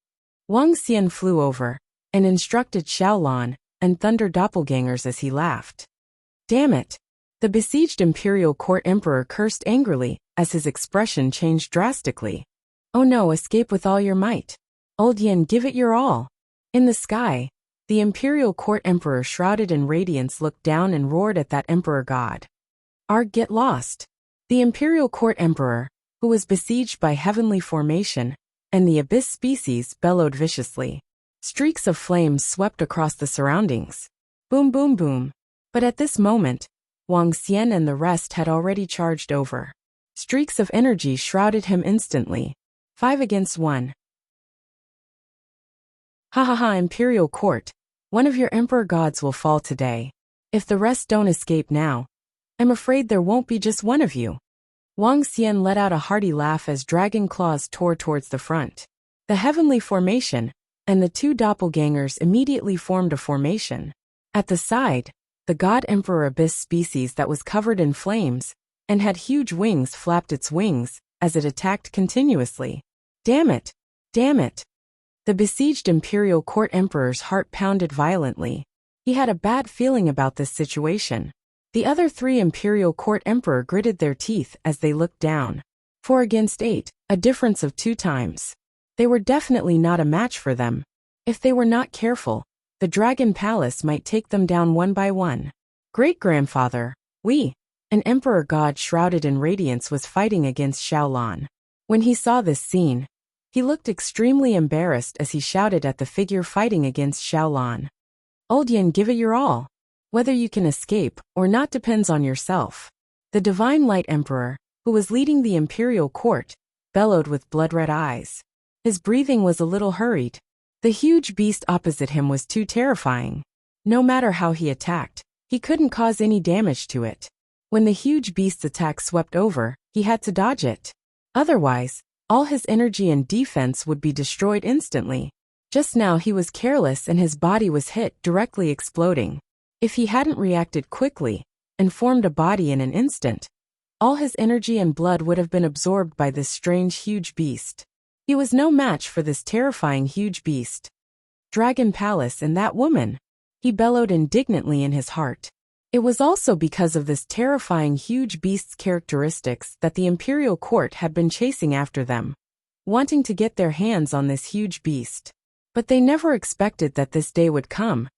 Wang Xian flew over and instructed Xiaolan and thunder doppelgangers as he laughed. Damn it! The besieged Imperial Court Emperor cursed angrily as his expression changed drastically. Oh no, escape with all your might. Old Yin, give it your all. In the sky, the Imperial Court Emperor shrouded in radiance looked down and roared at that Emperor God. Arg, get lost. The Imperial Court Emperor, who was besieged by heavenly formation and the abyss species, bellowed viciously. Streaks of flames swept across the surroundings. Boom, boom, boom. But at this moment, Wang Xian and the rest had already charged over. Streaks of energy shrouded him instantly. 5 against 1. Ha ha ha, Imperial Court. One of your Emperor gods will fall today. If the rest don't escape now, I'm afraid there won't be just one of you. Wang Xian let out a hearty laugh as dragon claws tore towards the front. The heavenly formation and the 2 doppelgangers immediately formed a formation. At the side, the God Emperor Abyss species that was covered in flames and had huge wings flapped its wings as it attacked continuously. Damn it! Damn it! The besieged Imperial Court Emperor's heart pounded violently. He had a bad feeling about this situation. The other 3 Imperial Court Emperor gritted their teeth as they looked down. 4 against 8, a difference of 2 times. They were definitely not a match for them. If they were not careful, the Dragon Palace might take them down one by one. Great-grandfather, an Emperor God shrouded in radiance was fighting against Xiaolan. When he saw this scene, he looked extremely embarrassed as he shouted at the figure fighting against Xiaolan. Old Yin, give it your all. Whether you can escape or not depends on yourself. The Divine Light Emperor, who was leading the Imperial Court, bellowed with blood-red eyes. His breathing was a little hurried. The huge beast opposite him was too terrifying. No matter how he attacked, he couldn't cause any damage to it. When the huge beast's attack swept over, he had to dodge it. Otherwise, all his energy and defense would be destroyed instantly. Just now he was careless and his body was hit, directly exploding. If he hadn't reacted quickly and formed a body in an instant, all his energy and blood would have been absorbed by this strange huge beast. He was no match for this terrifying huge beast. Dragon Palace and that woman! He bellowed indignantly in his heart. It was also because of this terrifying huge beast's characteristics that the imperial court had been chasing after them, wanting to get their hands on this huge beast. But they never expected that this day would come.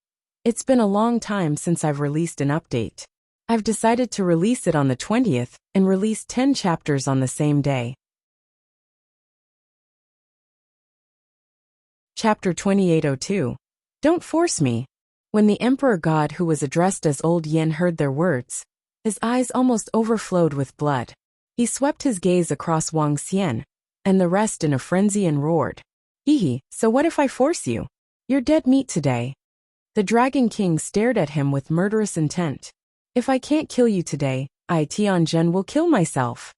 It's been a long time since I've released an update. I've decided to release it on the 20th and release 10 chapters on the same day. Chapter 2802. Don't force me. When the Emperor God, who was addressed as Old Yin, heard their words, his eyes almost overflowed with blood. He swept his gaze across Wuxia and the rest in a frenzy and roared, "Hee, so what if I force you? You're dead meat today." The Dragon King stared at him with murderous intent. "If I can't kill you today, I, Tianjin, will kill myself."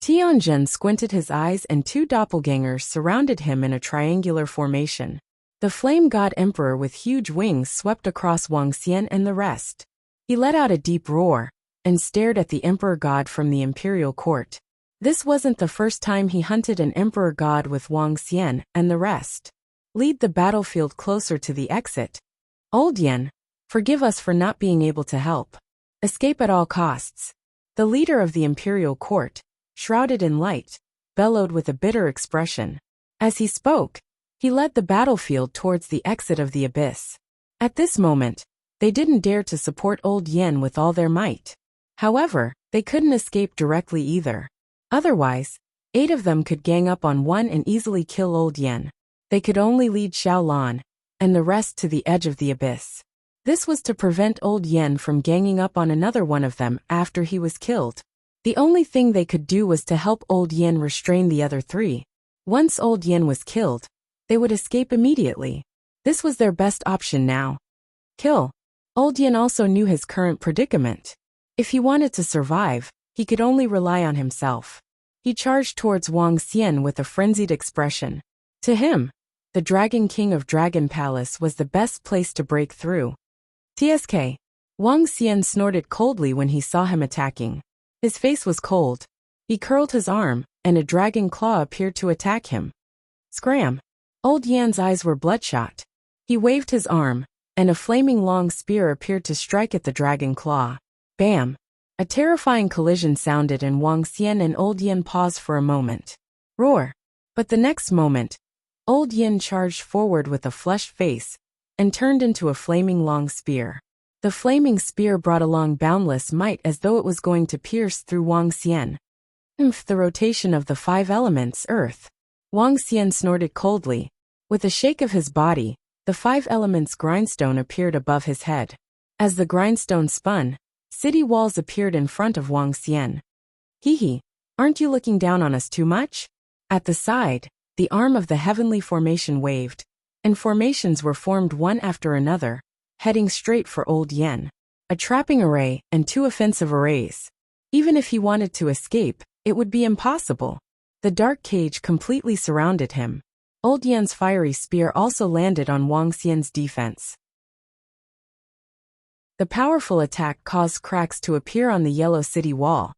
Tianjin squinted his eyes and two doppelgangers surrounded him in a triangular formation. The Flame God Emperor with huge wings swept across Wuxia and the rest. He let out a deep roar and stared at the Emperor God from the imperial court. This wasn't the first time he hunted an Emperor God with Wuxia and the rest. "Lead the battlefield closer to the exit. Old Yin, forgive us for not being able to help. Escape at all costs." The leader of the imperial court, shrouded in light, bellowed with a bitter expression. As he spoke, he led the battlefield towards the exit of the abyss. At this moment, they didn't dare to support Old Yin with all their might. However, they couldn't escape directly either. Otherwise, 8 of them could gang up on one and easily kill Old Yin. They could only lead Xiaolan and the rest to the edge of the abyss. This was to prevent Old Yin from ganging up on another one of them after he was killed. The only thing they could do was to help Old Yin restrain the other 3. Once Old Yin was killed, they would escape immediately. This was their best option now. Kill. Old Yin also knew his current predicament. If he wanted to survive, he could only rely on himself. He charged towards Wuxia with a frenzied expression. To him, the Dragon King of Dragon Palace was the best place to break through. TSK. Wuxia snorted coldly when he saw him attacking. His face was cold. He curled his arm, and a dragon claw appeared to attack him. Scram! Old Yan's eyes were bloodshot. He waved his arm, and a flaming long spear appeared to strike at the dragon claw. Bam! A terrifying collision sounded and Wuxia and Old Yin paused for a moment. Roar! But the next moment, Old Yin charged forward with a flushed face and turned into a flaming long spear. The flaming spear brought along boundless might as though it was going to pierce through Wuxia. The rotation of the 5 elements, earth. Wuxia snorted coldly. With a shake of his body, the 5 elements grindstone appeared above his head. As the grindstone spun, city walls appeared in front of Wuxia. Hee, aren't you looking down on us too much? At the side, the arm of the heavenly formation waved, and formations were formed one after another, heading straight for Old Yin. A trapping array and 2 offensive arrays. Even if he wanted to escape, it would be impossible. The dark cage completely surrounded him. Old Yin's fiery spear also landed on Wuxia's defense. The powerful attack caused cracks to appear on the yellow city wall.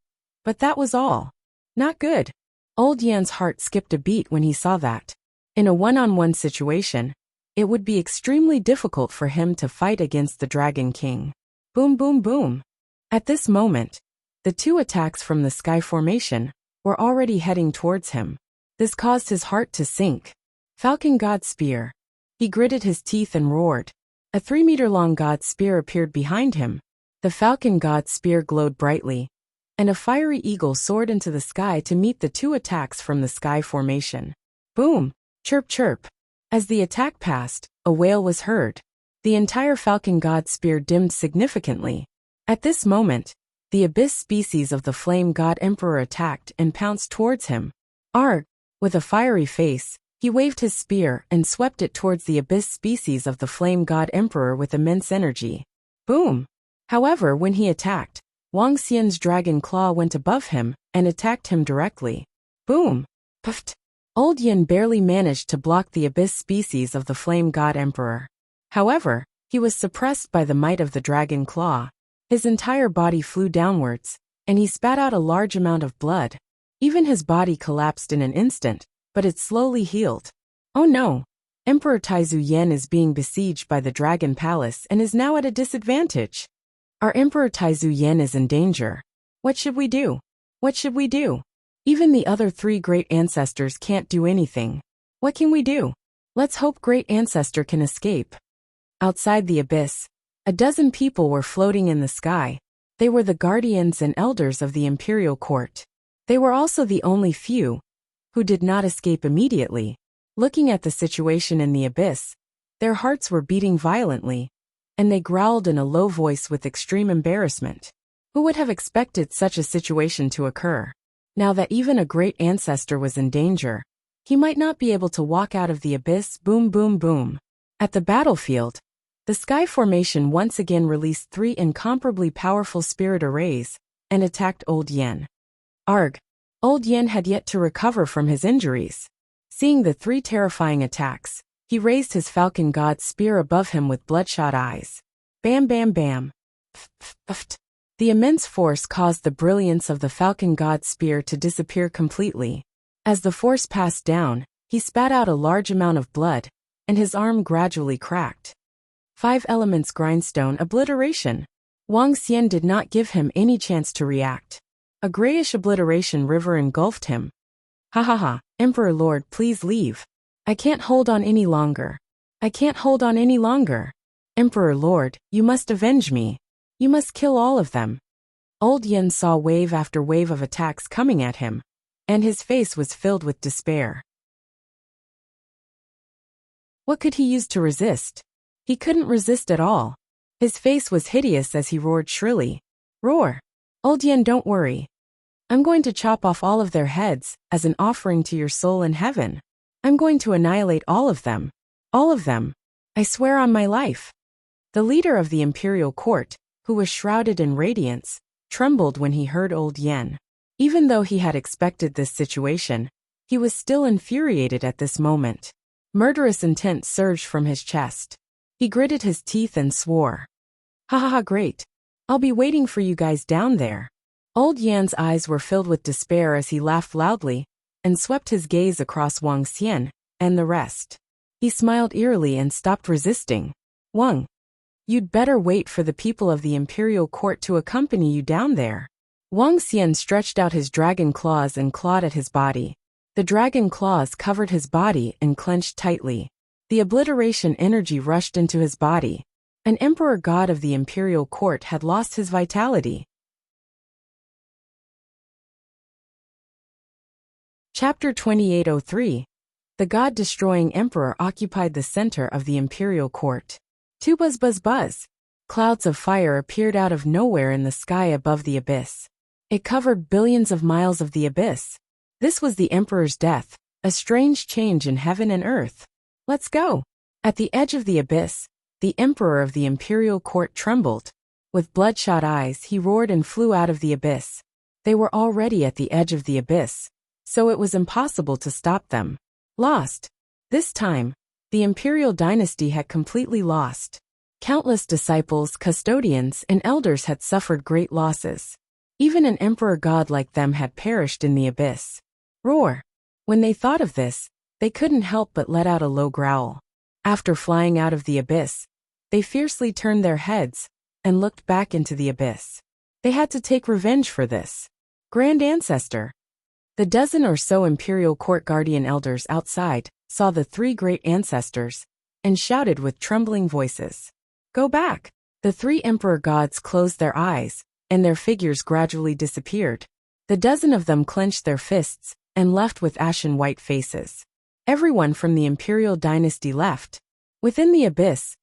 But that was all. Not good. Old Yin's heart skipped a beat when he saw that. In a one-on-one situation, it would be extremely difficult for him to fight against the Dragon King. Boom boom boom. At this moment, the 2 attacks from the sky formation were already heading towards him. This caused his heart to sink. Falcon God Spear. He gritted his teeth and roared. A 3-meter-long God Spear appeared behind him. The Falcon God Spear glowed brightly, and a fiery eagle soared into the sky to meet the 2 attacks from the sky formation. Boom! Chirp chirp. As the attack passed, a wail was heard. The entire Falcon God Spear dimmed significantly. At this moment, the abyss species of the Flame God Emperor attacked and pounced towards him. Arg! With a fiery face, he waved his spear and swept it towards the abyss species of the Flame God Emperor with immense energy. Boom! However, when he attacked, Wuxia's dragon claw went above him and attacked him directly. Boom! Puffed! Old Yin barely managed to block the abyss species of the flame god emperor. However, he was suppressed by the might of the dragon claw. His entire body flew downwards, and he spat out a large amount of blood. Even his body collapsed in an instant, but it slowly healed. Oh no! Emperor Taizu Yan is being besieged by the Dragon Palace and is now at a disadvantage. Our Emperor Taizu Yan is in danger. What should we do? What should we do? Even the other 3 great ancestors can't do anything. What can we do? Let's hope great ancestor can escape. Outside the abyss, a dozen people were floating in the sky. They were the guardians and elders of the imperial court. They were also the only few who did not escape immediately. Looking at the situation in the abyss, their hearts were beating violently, and they growled in a low voice with extreme embarrassment. Who would have expected such a situation to occur? Now that even a great ancestor was in danger, he might not be able to walk out of the abyss. Boom, boom, boom. At the battlefield, the Sky Formation once again released 3 incomparably powerful spirit arrays and attacked Old Yen. Arg! Old Yen had yet to recover from his injuries. Seeing the 3 terrifying attacks, he raised his falcon god spear above him with bloodshot eyes. Bam, bam, bam. Pft. The immense force caused the brilliance of the falcon god spear to disappear completely. As the force passed down, he spat out a large amount of blood, and his arm gradually cracked. 5 elements grindstone obliteration. Wang Xian did not give him any chance to react. A grayish obliteration river engulfed him. Ha ha ha, Emperor Lord, please leave. I can't hold on any longer. I can't hold on any longer. Emperor Lord, you must avenge me. You must kill all of them. Old Yen saw wave after wave of attacks coming at him, and his face was filled with despair. What could he use to resist? He couldn't resist at all. His face was hideous as he roared shrilly. Roar! Old Yen, don't worry. I'm going to chop off all of their heads as an offering to your soul in heaven. I'm going to annihilate all of them. All of them. I swear on my life. The leader of the imperial court, who was shrouded in radiance, trembled when he heard Old Yen. Even though he had expected this situation, he was still infuriated at this moment. Murderous intent surged from his chest. He gritted his teeth and swore. Ha ha ha, great. I'll be waiting for you guys down there. Old Yan's eyes were filled with despair as he laughed loudly and swept his gaze across Wang Xian and the rest. He smiled eerily and stopped resisting. Wang, you'd better wait for the people of the imperial court to accompany you down there. Wang Xian stretched out his dragon claws and clawed at his body. The dragon claws covered his body and clenched tightly. The obliteration energy rushed into his body. An emperor god of the imperial court had lost his vitality. Chapter 2803. The god-destroying emperor occupied the center of the imperial court. Two buzz buzz buzz. Clouds of fire appeared out of nowhere in the sky above the abyss. It covered billions of miles of the abyss. This was the emperor's death, a strange change in heaven and earth. Let's go. At the edge of the abyss, the emperor of the imperial court trembled. With bloodshot eyes, he roared and flew out of the abyss. They were already at the edge of the abyss, so it was impossible to stop them. Lost. This time, the imperial dynasty had completely lost. Countless disciples, custodians, and elders had suffered great losses. Even an emperor god like them had perished in the abyss. Roar! When they thought of this, they couldn't help but let out a low growl. After flying out of the abyss, they fiercely turned their heads and looked back into the abyss. They had to take revenge for this. Grand Ancestor. The dozen or so imperial court guardian elders outside saw the three great ancestors and shouted with trembling voices. Go back! The three emperor gods closed their eyes, and their figures gradually disappeared. The dozen of them clenched their fists and left with ashen white faces. Everyone from the imperial dynasty left. Within the abyss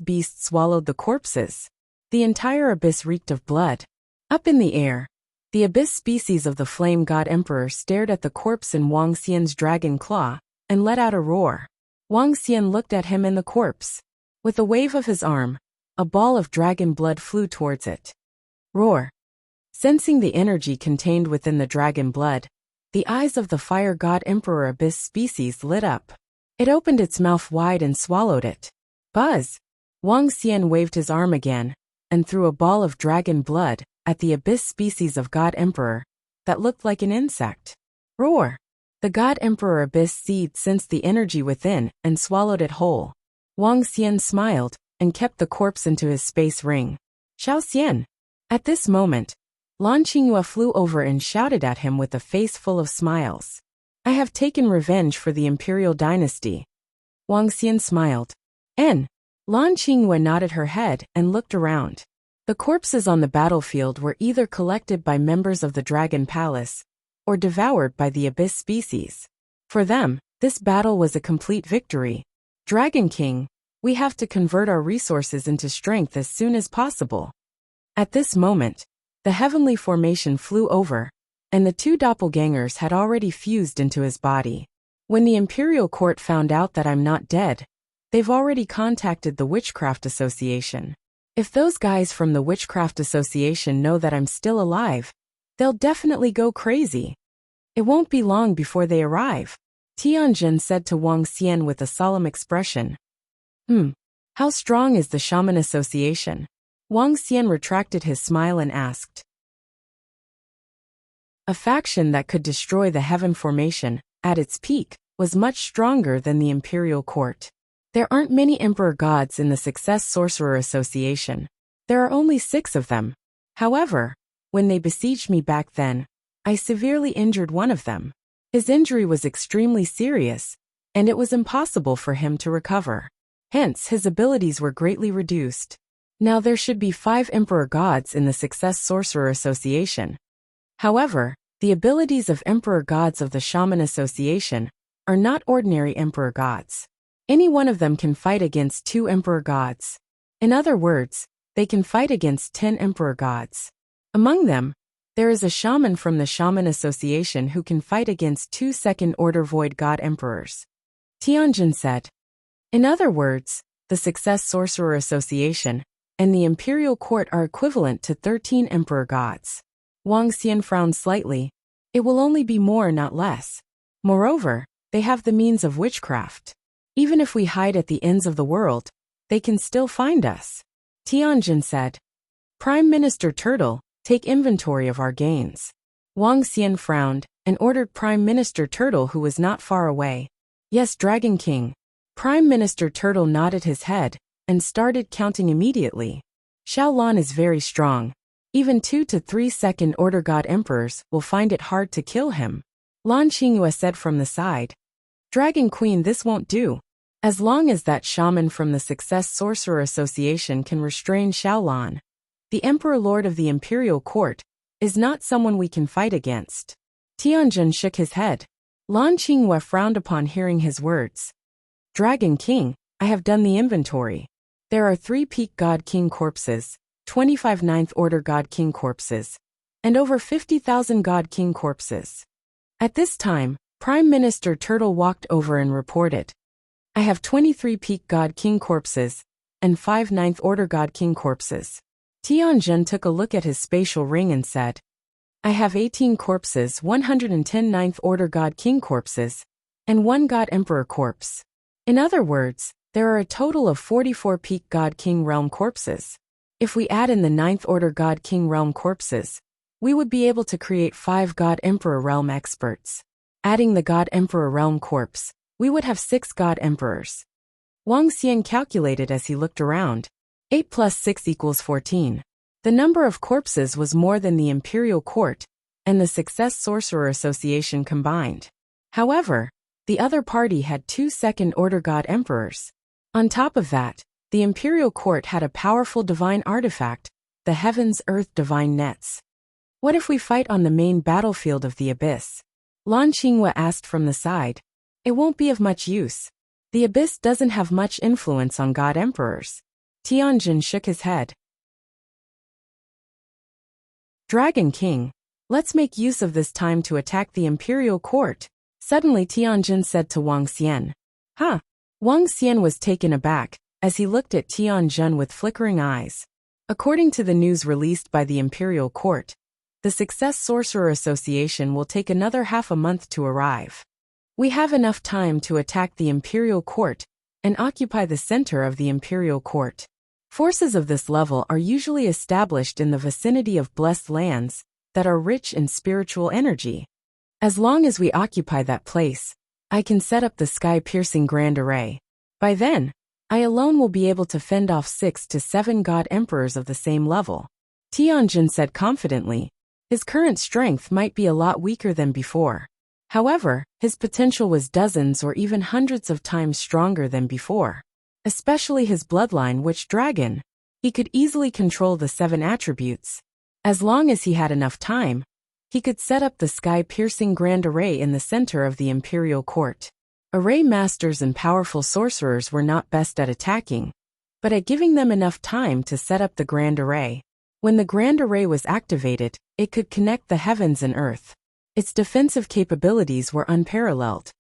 beast swallowed the corpses. The entire abyss reeked of blood. Up in the air, the abyss species of the flame god emperor stared at the corpse in Wang Xian's dragon claw and let out a roar. Wang Xian looked at him and the corpse. With a wave of his arm, a ball of dragon blood flew towards it. Roar! Sensing the energy contained within the dragon blood, the eyes of the fire god Emperor Abyss species lit up. It opened its mouth wide and swallowed it. Buzz! Wang Xian waved his arm again, and threw a ball of dragon blood at the Abyss species of God Emperor that looked like an insect. Roar! The God Emperor Abyss seethed sensed the energy within and swallowed it whole. Wang Xian smiled and kept the corpse into his space ring. Xiao Xian! At this moment, Lan Qingyue flew over and shouted at him with a face full of smiles. I have taken revenge for the imperial dynasty. Wang Xian smiled. Lan Qingyue nodded her head and looked around. The corpses on the battlefield were either collected by members of the Dragon Palace or devoured by the Abyss species. For them, this battle was a complete victory. Dragon King, we have to convert our resources into strength as soon as possible. At this moment, the heavenly formation flew over, and the two doppelgangers had already fused into his body. When the Imperial Court found out that I'm not dead, they've already contacted the Witchcraft Association. If those guys from the Witchcraft Association know that I'm still alive, they'll definitely go crazy. It won't be long before they arrive, Tianjin said to Wang Xian with a solemn expression. How strong is the Shaman Association? Wang Xian retracted his smile and asked. A faction that could destroy the Heaven Formation, at its peak, was much stronger than the Imperial Court. There aren't many Emperor Gods in the Success Sorcerer Association. There are only 6 of them. However, when they besieged me back then, I severely injured one of them. His injury was extremely serious, and it was impossible for him to recover. Hence, his abilities were greatly reduced. Now there should be 5 Emperor Gods in the Success Sorcerer Association. However, the abilities of Emperor Gods of the Shaman Association are not ordinary Emperor Gods. Any one of them can fight against 2 Emperor Gods. In other words, they can fight against 10 Emperor Gods. Among them, there is a shaman from the Shaman Association who can fight against 2 second-order Void God Emperors. Tianjin said. In other words, the Success Sorcerer Association and the Imperial Court are equivalent to 13 Emperor Gods. Wang Xian frowned slightly. It will only be more, not less. Moreover, they have the means of witchcraft. Even if we hide at the ends of the world, they can still find us. Tianjin said. Prime Minister Turtle, take inventory of our gains. Wang Xian frowned and ordered Prime Minister Turtle, who was not far away. Yes, Dragon King. Prime Minister Turtle nodded his head and started counting immediately. Xiao Lan is very strong. Even 2 to 3 second-order God Emperors will find it hard to kill him. Lan Qingyue said from the side. Dragon Queen, this won't do. As long as that shaman from the Success Sorcerer Association can restrain Xiao Lan, the Emperor Lord of the Imperial Court is not someone we can fight against. Tianjin shook his head. Lan Qingyue frowned upon hearing his words. Dragon King, I have done the inventory. There are 3 Peak God King corpses, 25 Ninth Order God King corpses, and over 50,000 God King corpses. At this time, Prime Minister Turtle walked over and reported. I have 23 Peak God King corpses and 5 Ninth Order God King corpses. Tianjin took a look at his spatial ring and said, I have 18 corpses, 110 Ninth Order God King corpses, and 1 God Emperor corpse. In other words, there are a total of 44 Peak God King realm corpses. If we add in the 9th Order God King realm corpses, we would be able to create 5 God Emperor realm experts. Adding the God Emperor realm corpse, we would have 6 God Emperors. Wang Xian calculated as he looked around. 8 plus 6 equals 14. The number of corpses was more than the Imperial Court and the Success Sorcerer Association combined. However, the other party had 2 second-order God Emperors. On top of that, the Imperial Court had a powerful divine artifact, the Heaven's Earth Divine Nets. What if we fight on the main battlefield of the Abyss? Lan Qingyue asked from the side. It won't be of much use. The Abyss doesn't have much influence on God Emperors. Tianjin shook his head. Dragon King, let's make use of this time to attack the Imperial Court. Suddenly Tianjin said to Wang Xian. Huh? Wang Xian was taken aback as he looked at Tianjin with flickering eyes. According to the news released by the Imperial Court, The Success Sorcerer Association will take another half a month to arrive. We have enough time to attack the Imperial Court and occupy the center of the Imperial Court. Forces of this level are usually established in the vicinity of blessed lands that are rich in spiritual energy. As long as we occupy that place, I can set up the sky-piercing Grand Array. By then, I alone will be able to fend off 6 to 7 God Emperors of the same level. Tianjin said confidently. His current strength might be a lot weaker than before. However, his potential was dozens or even hundreds of times stronger than before. Especially his bloodline Witch Dragon. He could easily control the 7 attributes. As long as he had enough time, he could set up the sky-piercing Grand Array in the center of the Imperial Court. Array masters and powerful sorcerers were not best at attacking, but at giving them enough time to set up the Grand Array. When the Grand Array was activated, it could connect the heavens and earth. Its defensive capabilities were unparalleled.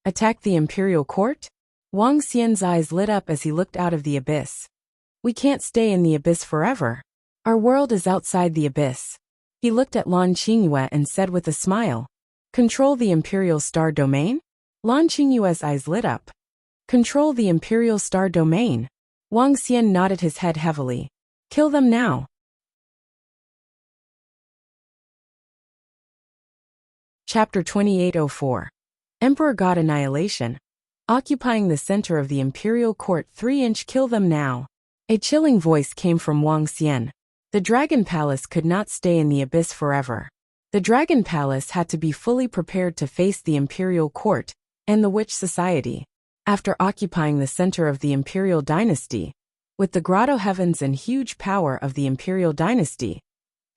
Attack the Imperial Court? Wang Xian's eyes lit up as he looked out of the abyss. We can't stay in the abyss forever. Our world is outside the abyss. He looked at Lan Qingyue and said with a smile, "Control the Imperial Star Domain?" Lan Qingyue's eyes lit up. Control the Imperial Star Domain. Wang Xian nodded his head heavily. Kill them now. Chapter 2804. Emperor God Annihilation. Occupying the center of the Imperial Court 3-inch. Kill them now. A chilling voice came from Wang Xian. The Dragon Palace could not stay in the abyss forever. The Dragon Palace had to be fully prepared to face the Imperial Court and the Witch Society. After occupying the center of the Imperial Dynasty, with the Grotto Heavens and huge power of the Imperial Dynasty,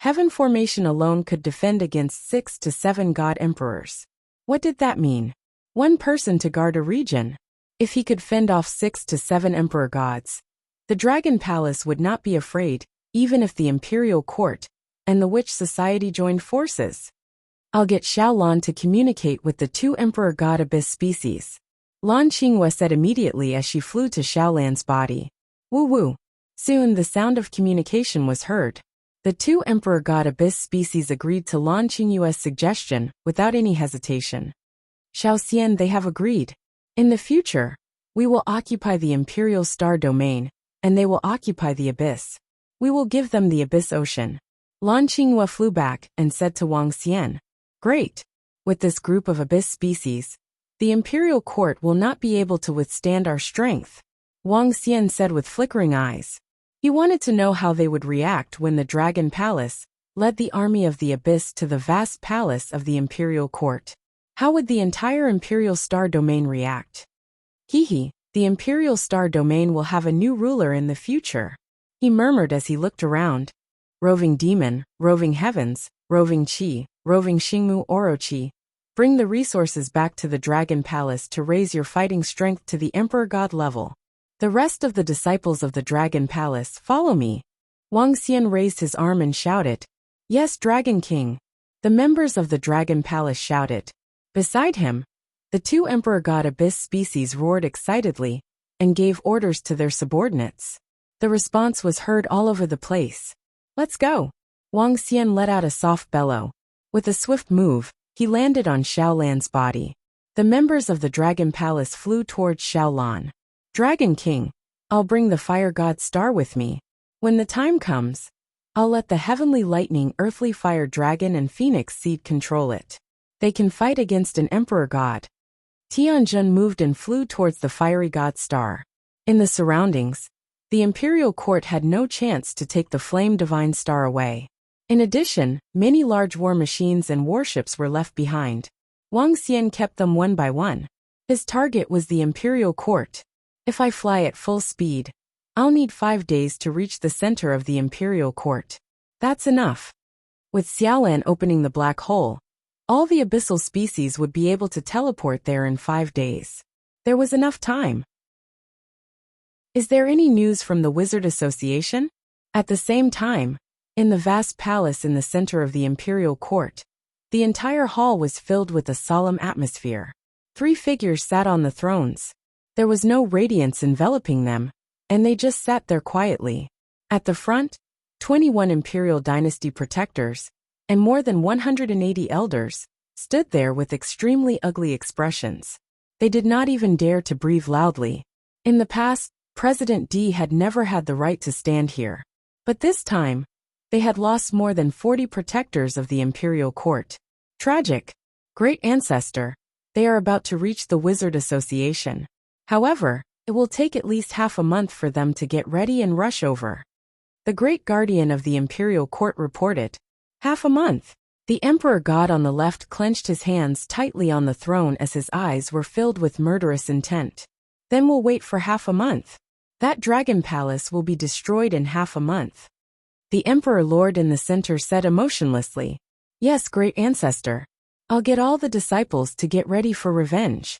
Heaven Formation alone could defend against 6 to 7 God Emperors. What did that mean? One person to guard a region. If he could fend off 6 to 7 Emperor Gods, the Dragon Palace would not be afraid, even if the Imperial Court and the Witch Society joined forces. I'll get Xiaolan to communicate with the 2 Emperor God Abyss species. Lan Qingyue said immediately as she flew to Xiaolan's body. Woo woo. Soon the sound of communication was heard. The 2 Emperor God Abyss species agreed to Lan Qingyue's suggestion without any hesitation. Xiao Xian, they have agreed. In the future, we will occupy the Imperial Star Domain, and they will occupy the Abyss. We will give them the Abyss Ocean. Lan Qingyue flew back and said to Wang Xian, Great. With this group of Abyss species, the Imperial Court will not be able to withstand our strength. Wang Xian said with flickering eyes. He wanted to know how they would react when the Dragon Palace led the army of the Abyss to the vast palace of the Imperial Court. How would the entire Imperial Star Domain react? Hehe, the Imperial Star Domain will have a new ruler in the future. He murmured as he looked around. Roving demon, roving heavens, roving qi, roving Xingmu Orochi. Bring the resources back to the Dragon Palace to raise your fighting strength to the Emperor God level. The rest of the disciples of the Dragon Palace, follow me. Wang Xian raised his arm and shouted. Yes, Dragon King. The members of the Dragon Palace shouted. Beside him, the 2 Emperor God Abyss species roared excitedly and gave orders to their subordinates. The response was heard all over the place. Let's go. Wang Xian let out a soft bellow. With a swift move, he landed on Xiaolan's body. The members of the Dragon Palace flew towards Xiaolan. Dragon King, I'll bring the Fire God Star with me. When the time comes, I'll let the Heavenly Lightning, Earthly Fire Dragon and Phoenix Seed control it. They can fight against an Emperor God. Tianjin moved and flew towards the Fiery God Star. In the surroundings, the Imperial Court had no chance to take the Flame Divine Star away. In addition, many large war machines and warships were left behind. Wang Xian kept them one by one. His target was the Imperial Court. If I fly at full speed, I'll need 5 days to reach the center of the Imperial Court. That's enough. With Xiaolan opening the black hole, all the abyssal species would be able to teleport there in 5 days. There was enough time. Is there any news from the Wizard Association? At the same time, in the vast palace in the center of the Imperial Court, the entire hall was filled with a solemn atmosphere. 3 figures sat on the thrones. There was no radiance enveloping them, and they just sat there quietly. At the front, 21 Imperial Dynasty protectors, and more than 180 elders stood there with extremely ugly expressions. They did not even dare to breathe loudly. In the past, President D had never had the right to stand here. But this time, they had lost more than 40 protectors of the imperial court. Tragic. Great ancestor, they are about to reach the Wizard Association. However, it will take at least half a month for them to get ready and rush over. The great guardian of the imperial court reported. Half a month. The emperor god on the left clenched his hands tightly on the throne as his eyes were filled with murderous intent. Then we'll wait for half a month. That dragon palace will be destroyed in half a month. The emperor lord in the center said emotionlessly. Yes, great ancestor. I'll get all the disciples to get ready for revenge.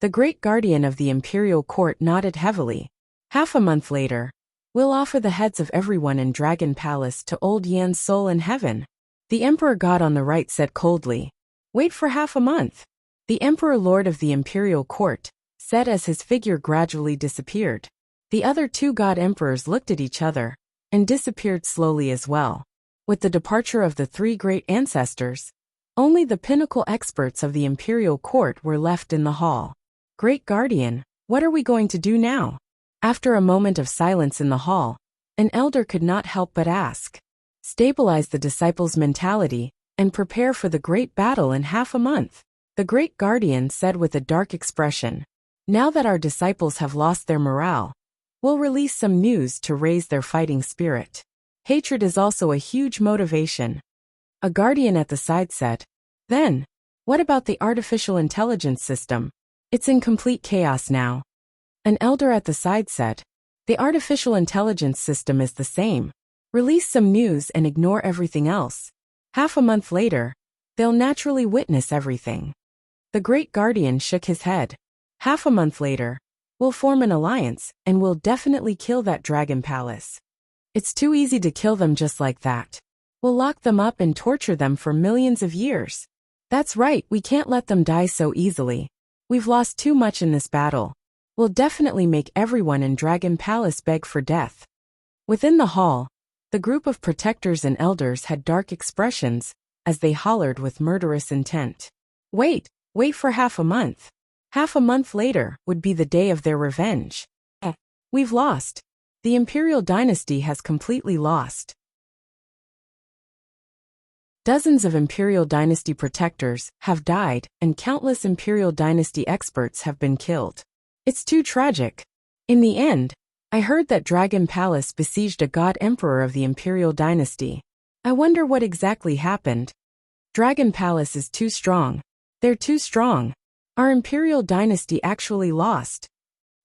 The great guardian of the imperial court nodded heavily. Half a month later, we'll offer the heads of everyone in Dragon Palace to old Yan's soul in heaven. The emperor god on the right said coldly. Wait for half a month. The emperor lord of the imperial court said as his figure gradually disappeared. The other two god emperors looked at each other and disappeared slowly as well. With the departure of the three great ancestors, only the pinnacle experts of the imperial court were left in the hall. Great guardian, what are we going to do now? After a moment of silence in the hall, an elder could not help but ask. Stabilize the disciples' mentality and prepare for the great battle in half a month. The great guardian said with a dark expression. Now that our disciples have lost their morale, we'll release some news to raise their fighting spirit. Hatred is also a huge motivation. A guardian at the side said. Then, what about the artificial intelligence system? It's in complete chaos now. An elder at the side said. The artificial intelligence system is the same. Release some news and ignore everything else. Half a month later, they'll naturally witness everything. The great guardian shook his head. Half a month later, we'll form an alliance and we'll definitely kill that dragon palace. It's too easy to kill them just like that. We'll lock them up and torture them for millions of years. That's right, we can't let them die so easily. We've lost too much in this battle. We'll definitely make everyone in Dragon Palace beg for death. Within the hall, the group of protectors and elders had dark expressions as they hollered with murderous intent. Wait for half a month. Half a month later would be the day of their revenge. We've lost. The imperial dynasty has completely lost. Dozens of imperial dynasty protectors have died and countless imperial dynasty experts have been killed. It's too tragic. In the end, I heard that Dragon Palace besieged a god emperor of the imperial dynasty. I wonder what exactly happened. Dragon Palace is too strong. They're too strong. Our imperial dynasty actually lost.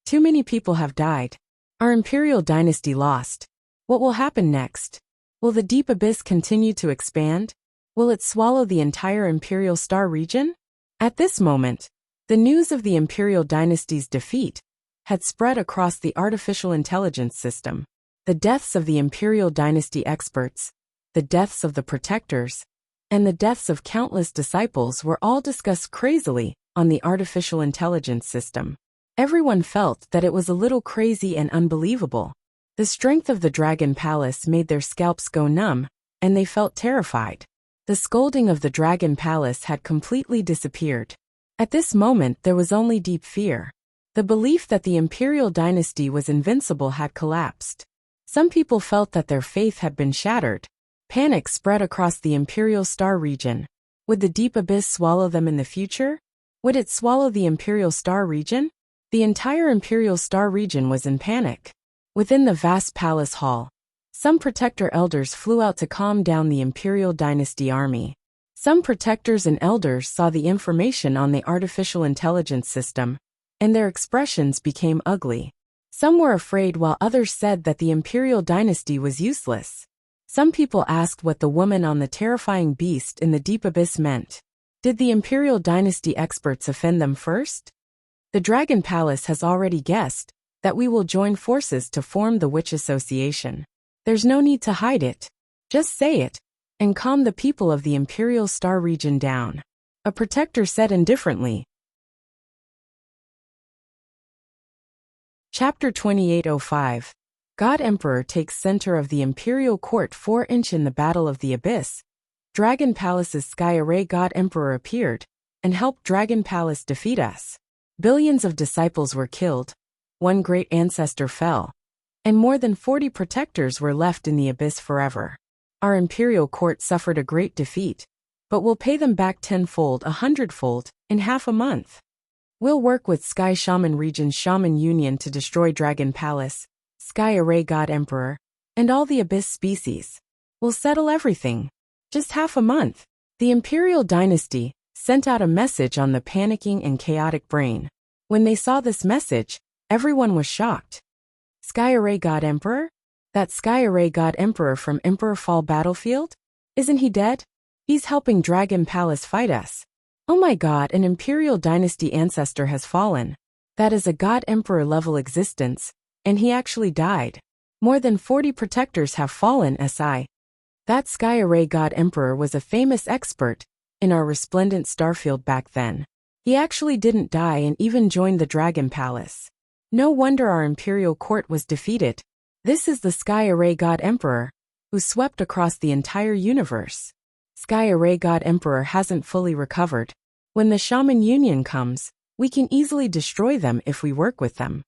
Too many people have died. Our imperial dynasty lost. What will happen next? Will the deep abyss continue to expand? Will it swallow the entire imperial star region? At this moment, the news of the imperial dynasty's defeat had spread across the artificial intelligence system. The deaths of the imperial dynasty experts, the deaths of the protectors, and the deaths of countless disciples were all discussed crazily on the artificial intelligence system. Everyone felt that it was a little crazy and unbelievable. The strength of the Dragon Palace made their scalps go numb, and they felt terrified. The scolding of the Dragon Palace had completely disappeared. At this moment there was only deep fear. The belief that the imperial dynasty was invincible had collapsed. Some people felt that their faith had been shattered. Panic spread across the imperial star region. Would the deep abyss swallow them in the future? Would it swallow the imperial star region? The entire imperial star region was in panic. Within the vast palace hall, some protector elders flew out to calm down the imperial dynasty army. Some protectors and elders saw the information on the artificial intelligence system, and their expressions became ugly. Some were afraid while others said that the imperial dynasty was useless. Some people asked what the woman on the terrifying beast in the deep abyss meant. Did the imperial dynasty experts offend them first? The Dragon Palace has already guessed that we will join forces to form the Witch Association. There's no need to hide it. Just say it, and calm the people of the imperial star region down. A protector said indifferently. Chapter 2805. God Emperor takes center of the imperial court 4-inch in the Battle of the Abyss. Dragon Palace's Sky Array God Emperor appeared and helped Dragon Palace defeat us. Billions of disciples were killed, one great ancestor fell, and more than 40 protectors were left in the abyss forever. Our imperial court suffered a great defeat, but we'll pay them back tenfold, 100-fold, in half a month. We'll work with Sky Shaman Region's Shaman Union to destroy Dragon Palace, Sky Array God Emperor, and all the abyss species. We'll settle everything. Just half a month. The Imperial Dynasty sent out a message on the panicking and chaotic brain. When they saw this message, everyone was shocked. Sky Array God Emperor? That Sky Array God Emperor from Emperor Fall Battlefield? Isn't he dead? He's helping Dragon Palace fight us. Oh my god, an Imperial Dynasty ancestor has fallen. That is a God Emperor level existence, and he actually died. More than 40 protectors have fallen, SI. That Sky Array God Emperor was a famous expert in our resplendent starfield back then. He actually didn't die and even joined the Dragon Palace. No wonder our Imperial Court was defeated. This is the Sky Array God Emperor, who swept across the entire universe. Sky Array God Emperor hasn't fully recovered. When the Shaman Union comes, we can easily destroy them if we work with them.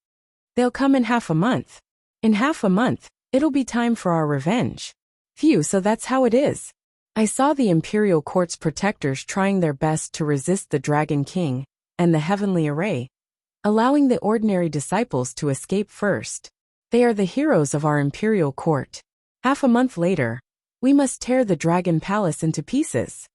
They'll come in half a month. In half a month, it'll be time for our revenge. Phew, so that's how it is. I saw the Imperial Court's protectors trying their best to resist the Dragon King and the Heavenly Array, allowing the ordinary disciples to escape first. They are the heroes of our Imperial Court. Half a month later, we must tear the Dragon Palace into pieces.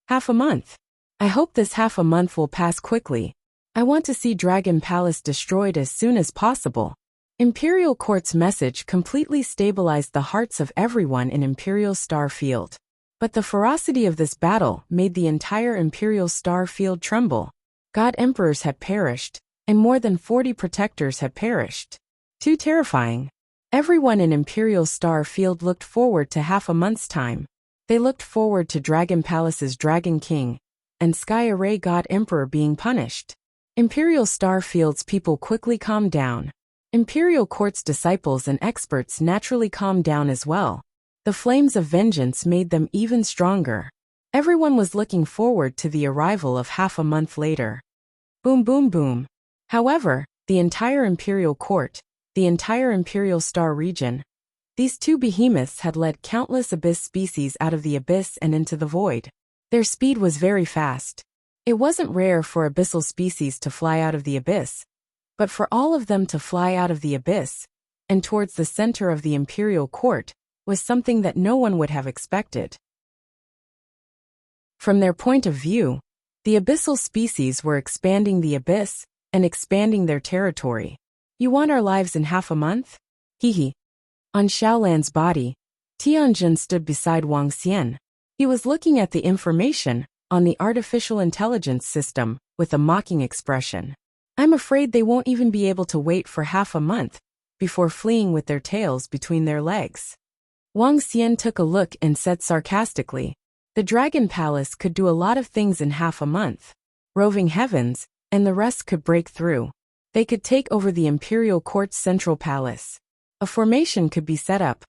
Half a month. I hope this half a month will pass quickly. I want to see Dragon Palace destroyed as soon as possible. Imperial Court's message completely stabilized the hearts of everyone in Imperial Star Field. But the ferocity of this battle made the entire Imperial Star Field tremble. God Emperors had perished, and more than 40 protectors had perished. Too terrifying. Everyone in Imperial Star Field looked forward to half a month's time. They looked forward to Dragon Palace's Dragon King and Sky Array God Emperor being punished. Imperial Star Field's people quickly calmed down. Imperial Court's disciples and experts naturally calmed down as well. The flames of vengeance made them even stronger. Everyone was looking forward to the arrival of half a month later. Boom boom boom. However, the entire Imperial Court, the entire Imperial Star region, these two behemoths had led countless abyss species out of the abyss and into the void. Their speed was very fast. It wasn't rare for abyssal species to fly out of the abyss, but for all of them to fly out of the abyss and towards the center of the Imperial Court was something that no one would have expected. From their point of view, the abyssal species were expanding the abyss and expanding their territory. You want our lives in half a month? Hehe. On Xiaolan's body, Tianjin stood beside Wang Xian. He was looking at the information on the artificial intelligence system with a mocking expression. I'm afraid they won't even be able to wait for half a month before fleeing with their tails between their legs. Wang Xian took a look and said sarcastically, the Dragon Palace could do a lot of things in half a month. Roving heavens, and the rest could break through. They could take over the Imperial Court's central palace. A formation could be set up.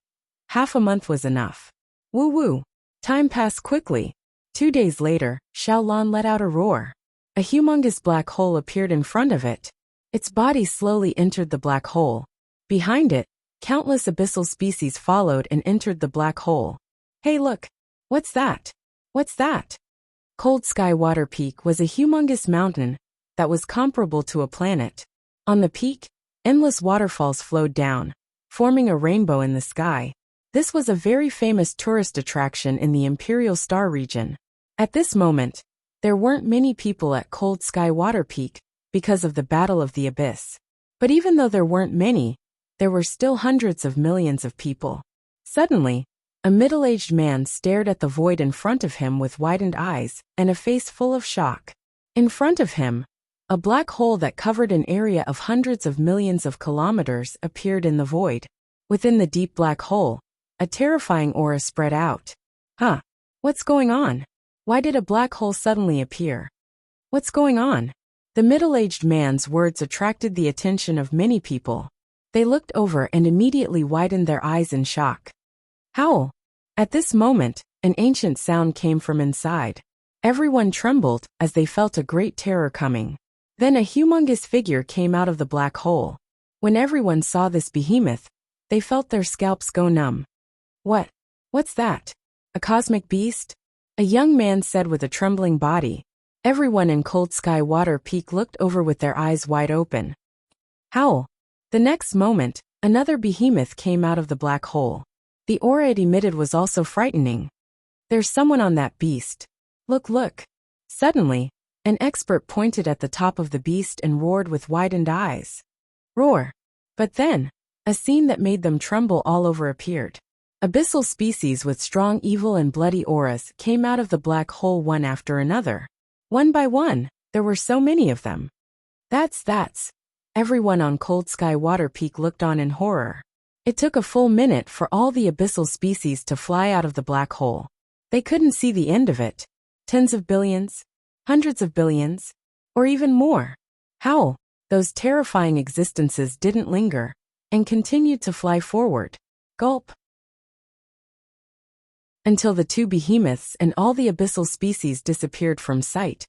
Half a month was enough. Woo woo. Time passed quickly. 2 days later, Xiaolan let out a roar. A humongous black hole appeared in front of it. Its body slowly entered the black hole. Behind it, countless abyssal species followed and entered the black hole. Hey look! What's that? What's that? Cold Sky Water Peak was a humongous mountain that was comparable to a planet. On the peak, endless waterfalls flowed down, forming a rainbow in the sky. This was a very famous tourist attraction in the Imperial Star region. At this moment, there weren't many people at Cold Sky Water Peak because of the Battle of the Abyss. But even though there weren't many, there were still hundreds of millions of people. Suddenly, a middle-aged man stared at the void in front of him with widened eyes and a face full of shock. In front of him, a black hole that covered an area of hundreds of millions of kilometers appeared in the void. Within the deep black hole, a terrifying aura spread out. Huh? What's going on? Why did a black hole suddenly appear? What's going on? The middle-aged man's words attracted the attention of many people. They looked over and immediately widened their eyes in shock. Howl! At this moment, an ancient sound came from inside. Everyone trembled as they felt a great terror coming. Then a humongous figure came out of the black hole. When everyone saw this behemoth, they felt their scalps go numb. What's that? A cosmic beast? A young man said with a trembling body. Everyone in Cold Sky Water Peak looked over with their eyes wide open. Howl! The next moment, another behemoth came out of the black hole. The aura it emitted was also frightening. There's someone on that beast. Look. Suddenly, an expert pointed at the top of the beast and roared with widened eyes. Roar! But then, a scene that made them tremble all over appeared. Abyssal species with strong evil and bloody auras came out of the black hole one after another. One by one, there were so many of them. That's. Everyone on Cold Sky Water Peak looked on in horror. It took a full minute for all the abyssal species to fly out of the black hole. They couldn't see the end of it. Tens of billions, hundreds of billions, or even more. Howl! Those terrifying existences didn't linger, and continued to fly forward. Gulp! Until the two behemoths and all the abyssal species disappeared from sight.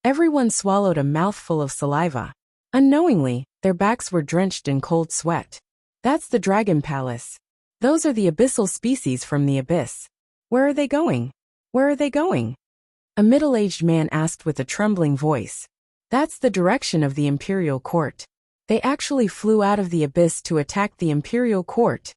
Everyone swallowed a mouthful of saliva. Unknowingly, their backs were drenched in cold sweat. That's the Dragon Palace. Those are the abyssal species from the abyss. Where are they going? A middle-aged man asked with a trembling voice. That's the direction of the Imperial Court. They actually flew out of the abyss to attack the Imperial Court.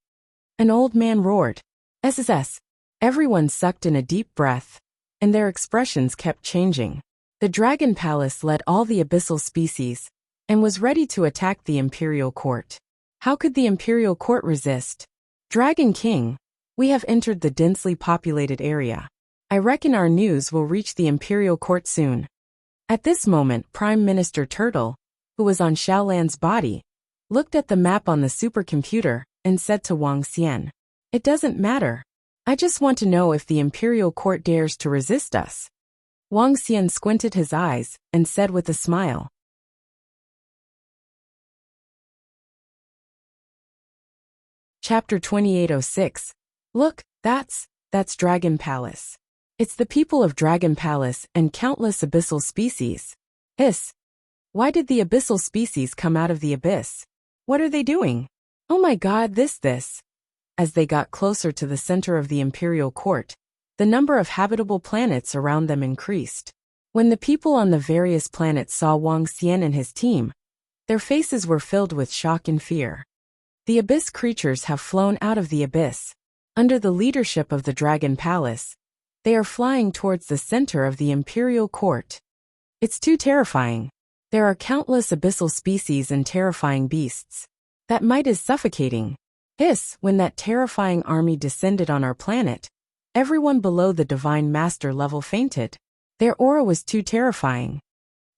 An old man roared. SSS. Everyone sucked in a deep breath, and their expressions kept changing. The Dragon Palace led all the abyssal species, and was ready to attack the Imperial Court. How could the Imperial Court resist? Dragon King, we have entered the densely populated area. I reckon our news will reach the Imperial Court soon. At this moment, Prime Minister Turtle, who was on Xiaolan's body, looked at the map on the supercomputer and said to Wang Xian, It doesn't matter. I just want to know if the Imperial Court dares to resist us. Wang Xian squinted his eyes and said with a smile. Chapter 2806. Look, that's Dragon Palace. It's the people of Dragon Palace and countless abyssal species. Hiss. Why did the abyssal species come out of the abyss? What are they doing? Oh my god, this. As they got closer to the center of the Imperial Court, the number of habitable planets around them increased. When the people on the various planets saw Wang Xian and his team, their faces were filled with shock and fear. The abyss creatures have flown out of the abyss. Under the leadership of the Dragon Palace, they are flying towards the center of the Imperial Court. It's too terrifying. There are countless abyssal species and terrifying beasts. That might is suffocating. Hiss! When that terrifying army descended on our planet, everyone below the Divine Master level fainted. Their aura was too terrifying.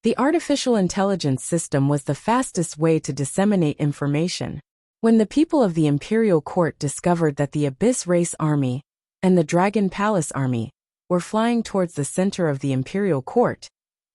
The artificial intelligence system was the fastest way to disseminate information. When the people of the Imperial Court discovered that the Abyss Race Army and the Dragon Palace Army were flying towards the center of the Imperial Court,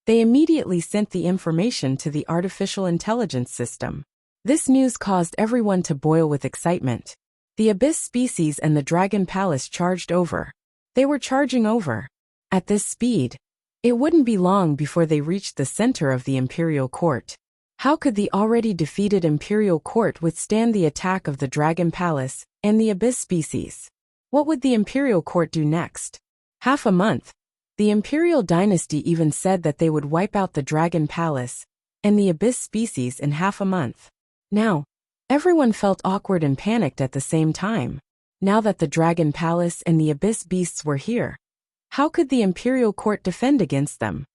they immediately sent the information to the artificial intelligence system. This news caused everyone to boil with excitement. The Abyss species and the Dragon Palace charged over. They were charging over. At this speed, it wouldn't be long before they reached the center of the Imperial Court. How could the already defeated Imperial Court withstand the attack of the Dragon Palace and the Abyss species? What would the Imperial Court do next? Half a month. The Imperial Dynasty even said that they would wipe out the Dragon Palace and the Abyss species in half a month. Now, everyone felt awkward and panicked at the same time. Now that the Dragon Palace and the Abyss beasts were here, how could the Imperial Court defend against them?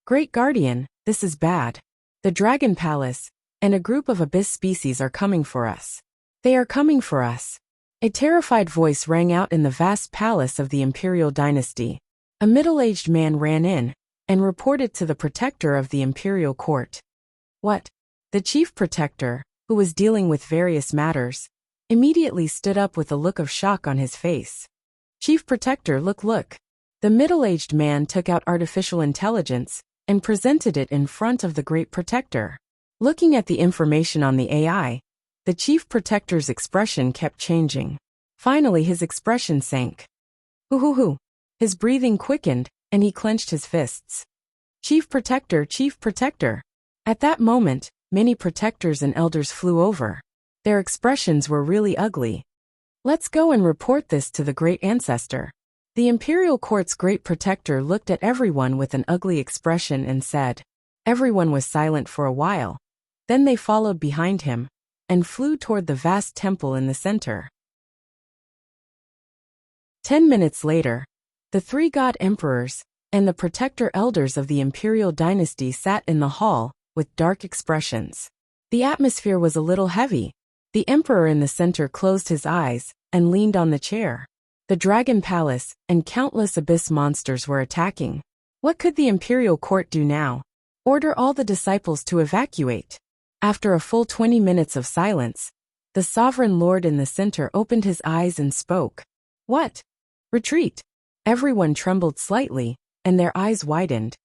Great Guardian, this is bad. The Dragon Palace and a group of Abyss species are coming for us. They are coming for us. A terrified voice rang out in the vast palace of the Imperial Dynasty. A middle-aged man ran in and reported to the protector of the Imperial Court. What? The chief protector, who was dealing with various matters, immediately stood up with a look of shock on his face. Chief Protector, look. The middle-aged man took out artificial intelligence and presented it in front of the Great Protector. Looking at the information on the AI, the Chief Protector's expression kept changing. Finally his expression sank. Hoo. His breathing quickened, and he clenched his fists. Chief Protector, Chief Protector. At that moment, many protectors and elders flew over. Their expressions were really ugly. Let's go and report this to the great ancestor. The imperial court's great protector looked at everyone with an ugly expression and said. Everyone was silent for a while. Then they followed behind him and flew toward the vast temple in the center. 10 minutes later, the 3 god emperors and the protector elders of the imperial dynasty sat in the hall with dark expressions. The atmosphere was a little heavy. The emperor in the center closed his eyes and leaned on the chair. The dragon palace and countless abyss monsters were attacking. What could the imperial court do now? Order all the disciples to evacuate. After a full 20 minutes of silence, the sovereign lord in the center opened his eyes and spoke. What? Retreat. Everyone trembled slightly, and their eyes widened.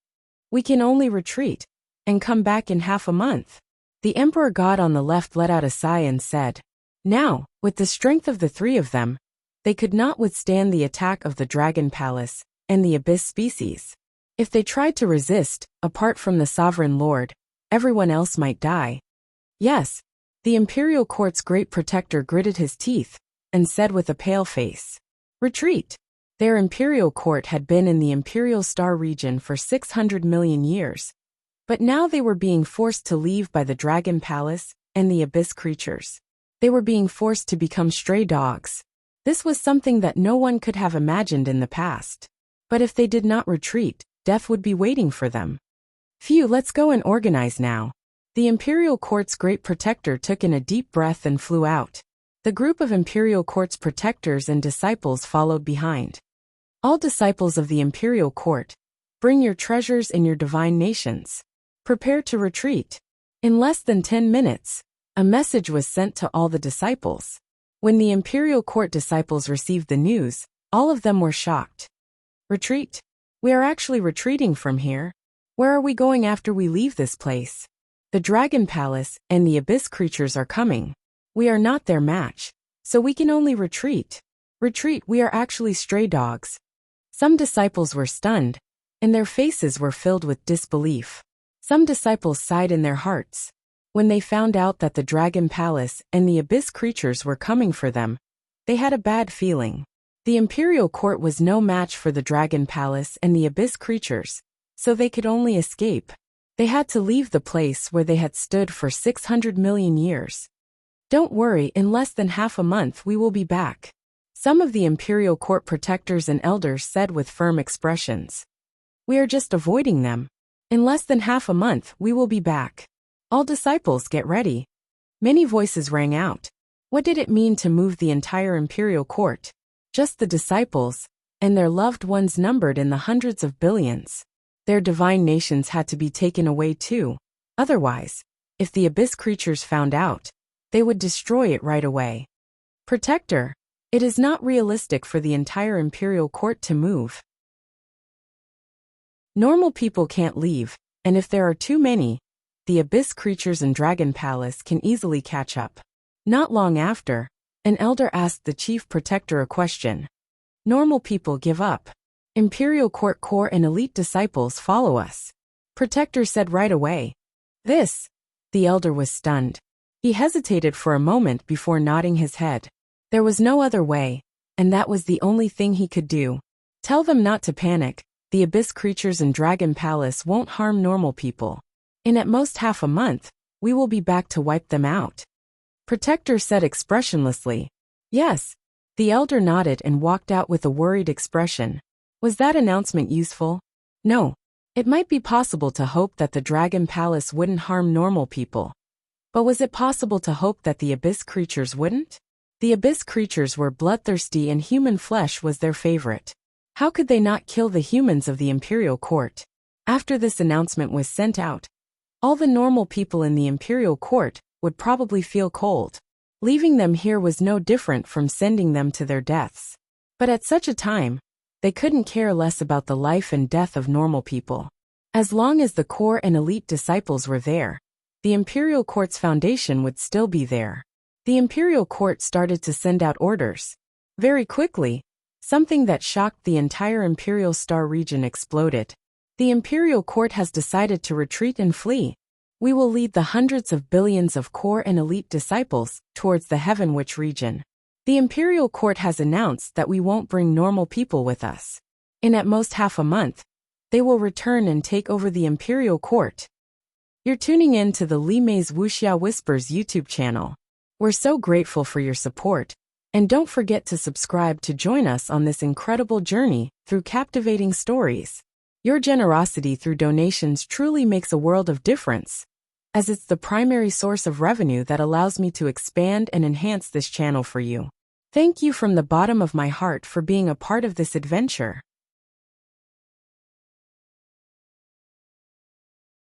We can only retreat and come back in half a month. The emperor god on the left let out a sigh and said, now, with the strength of the 3 of them, they could not withstand the attack of the dragon palace and the abyss species. If they tried to resist, apart from the sovereign lord, everyone else might die. Yes, the imperial court's great protector gritted his teeth and said with a pale face, retreat. Their imperial court had been in the imperial star region for 600 million years, but now they were being forced to leave by the dragon palace and the abyss creatures. They were being forced to become stray dogs. This was something that no one could have imagined in the past. But if they did not retreat, death would be waiting for them. Phew, let's go and organize now. The imperial court's great protector took in a deep breath and flew out. The group of imperial court's protectors and disciples followed behind. All disciples of the imperial court, bring your treasures and your divine nations. Prepare to retreat. In less than 10 minutes, a message was sent to all the disciples. When the imperial court disciples received the news, all of them were shocked. Retreat? We are actually retreating from here. Where are we going after we leave this place? The dragon palace and the abyss creatures are coming. We are not their match, so we can only retreat. Retreat, we are actually stray dogs. Some disciples were stunned, and their faces were filled with disbelief. Some disciples sighed in their hearts. When they found out that the dragon palace and the abyss creatures were coming for them, they had a bad feeling. The imperial court was no match for the dragon palace and the abyss creatures, so they could only escape. They had to leave the place where they had stood for 600 million years. Don't worry, in less than half a month we will be back. Some of the imperial court protectors and elders said with firm expressions. We are just avoiding them. In less than half a month we will be back. All disciples get ready. Many voices rang out. What did it mean to move the entire imperial court? Just the disciples, and their loved ones numbered in the hundreds of billions. Their divine nations had to be taken away too. Otherwise, if the abyss creatures found out, they would destroy it right away. Protector, it is not realistic for the entire imperial court to move. Normal people can't leave, and if there are too many, the abyss creatures and dragon palace can easily catch up. Not long after, an elder asked the chief protector a question. Normal people give up. Imperial court core and elite disciples follow us. Protector said right away. This. The elder was stunned. He hesitated for a moment before nodding his head. There was no other way, and that was the only thing he could do. Tell them not to panic. The abyss creatures and dragon palace won't harm normal people. In at most half a month, we will be back to wipe them out. Protector said expressionlessly. Yes. The elder nodded and walked out with a worried expression. Was that announcement useful? No. It might be possible to hope that the dragon palace wouldn't harm normal people. But was it possible to hope that the abyss creatures wouldn't? The abyss creatures were bloodthirsty and human flesh was their favorite. How could they not kill the humans of the imperial court? After this announcement was sent out, all the normal people in the imperial court would probably feel cold. Leaving them here was no different from sending them to their deaths. But at such a time, they couldn't care less about the life and death of normal people. As long as the core and elite disciples were there, the imperial court's foundation would still be there. The imperial court started to send out orders. Very quickly, Something that shocked the entire Imperial Star region exploded. The Imperial Court has decided to retreat and flee. We will lead the hundreds of billions of core and elite disciples towards the Heaven Witch region. The Imperial Court has announced that we won't bring normal people with us. In at most half a month, they will return and take over the Imperial Court. You're tuning in to the Li Mei's Wuxia Whispers YouTube channel. We're so grateful for your support, and don't forget to subscribe to join us on this incredible journey through captivating stories. Your generosity through donations truly makes a world of difference, as it's the primary source of revenue that allows me to expand and enhance this channel for you. Thank you from the bottom of my heart for being a part of this adventure.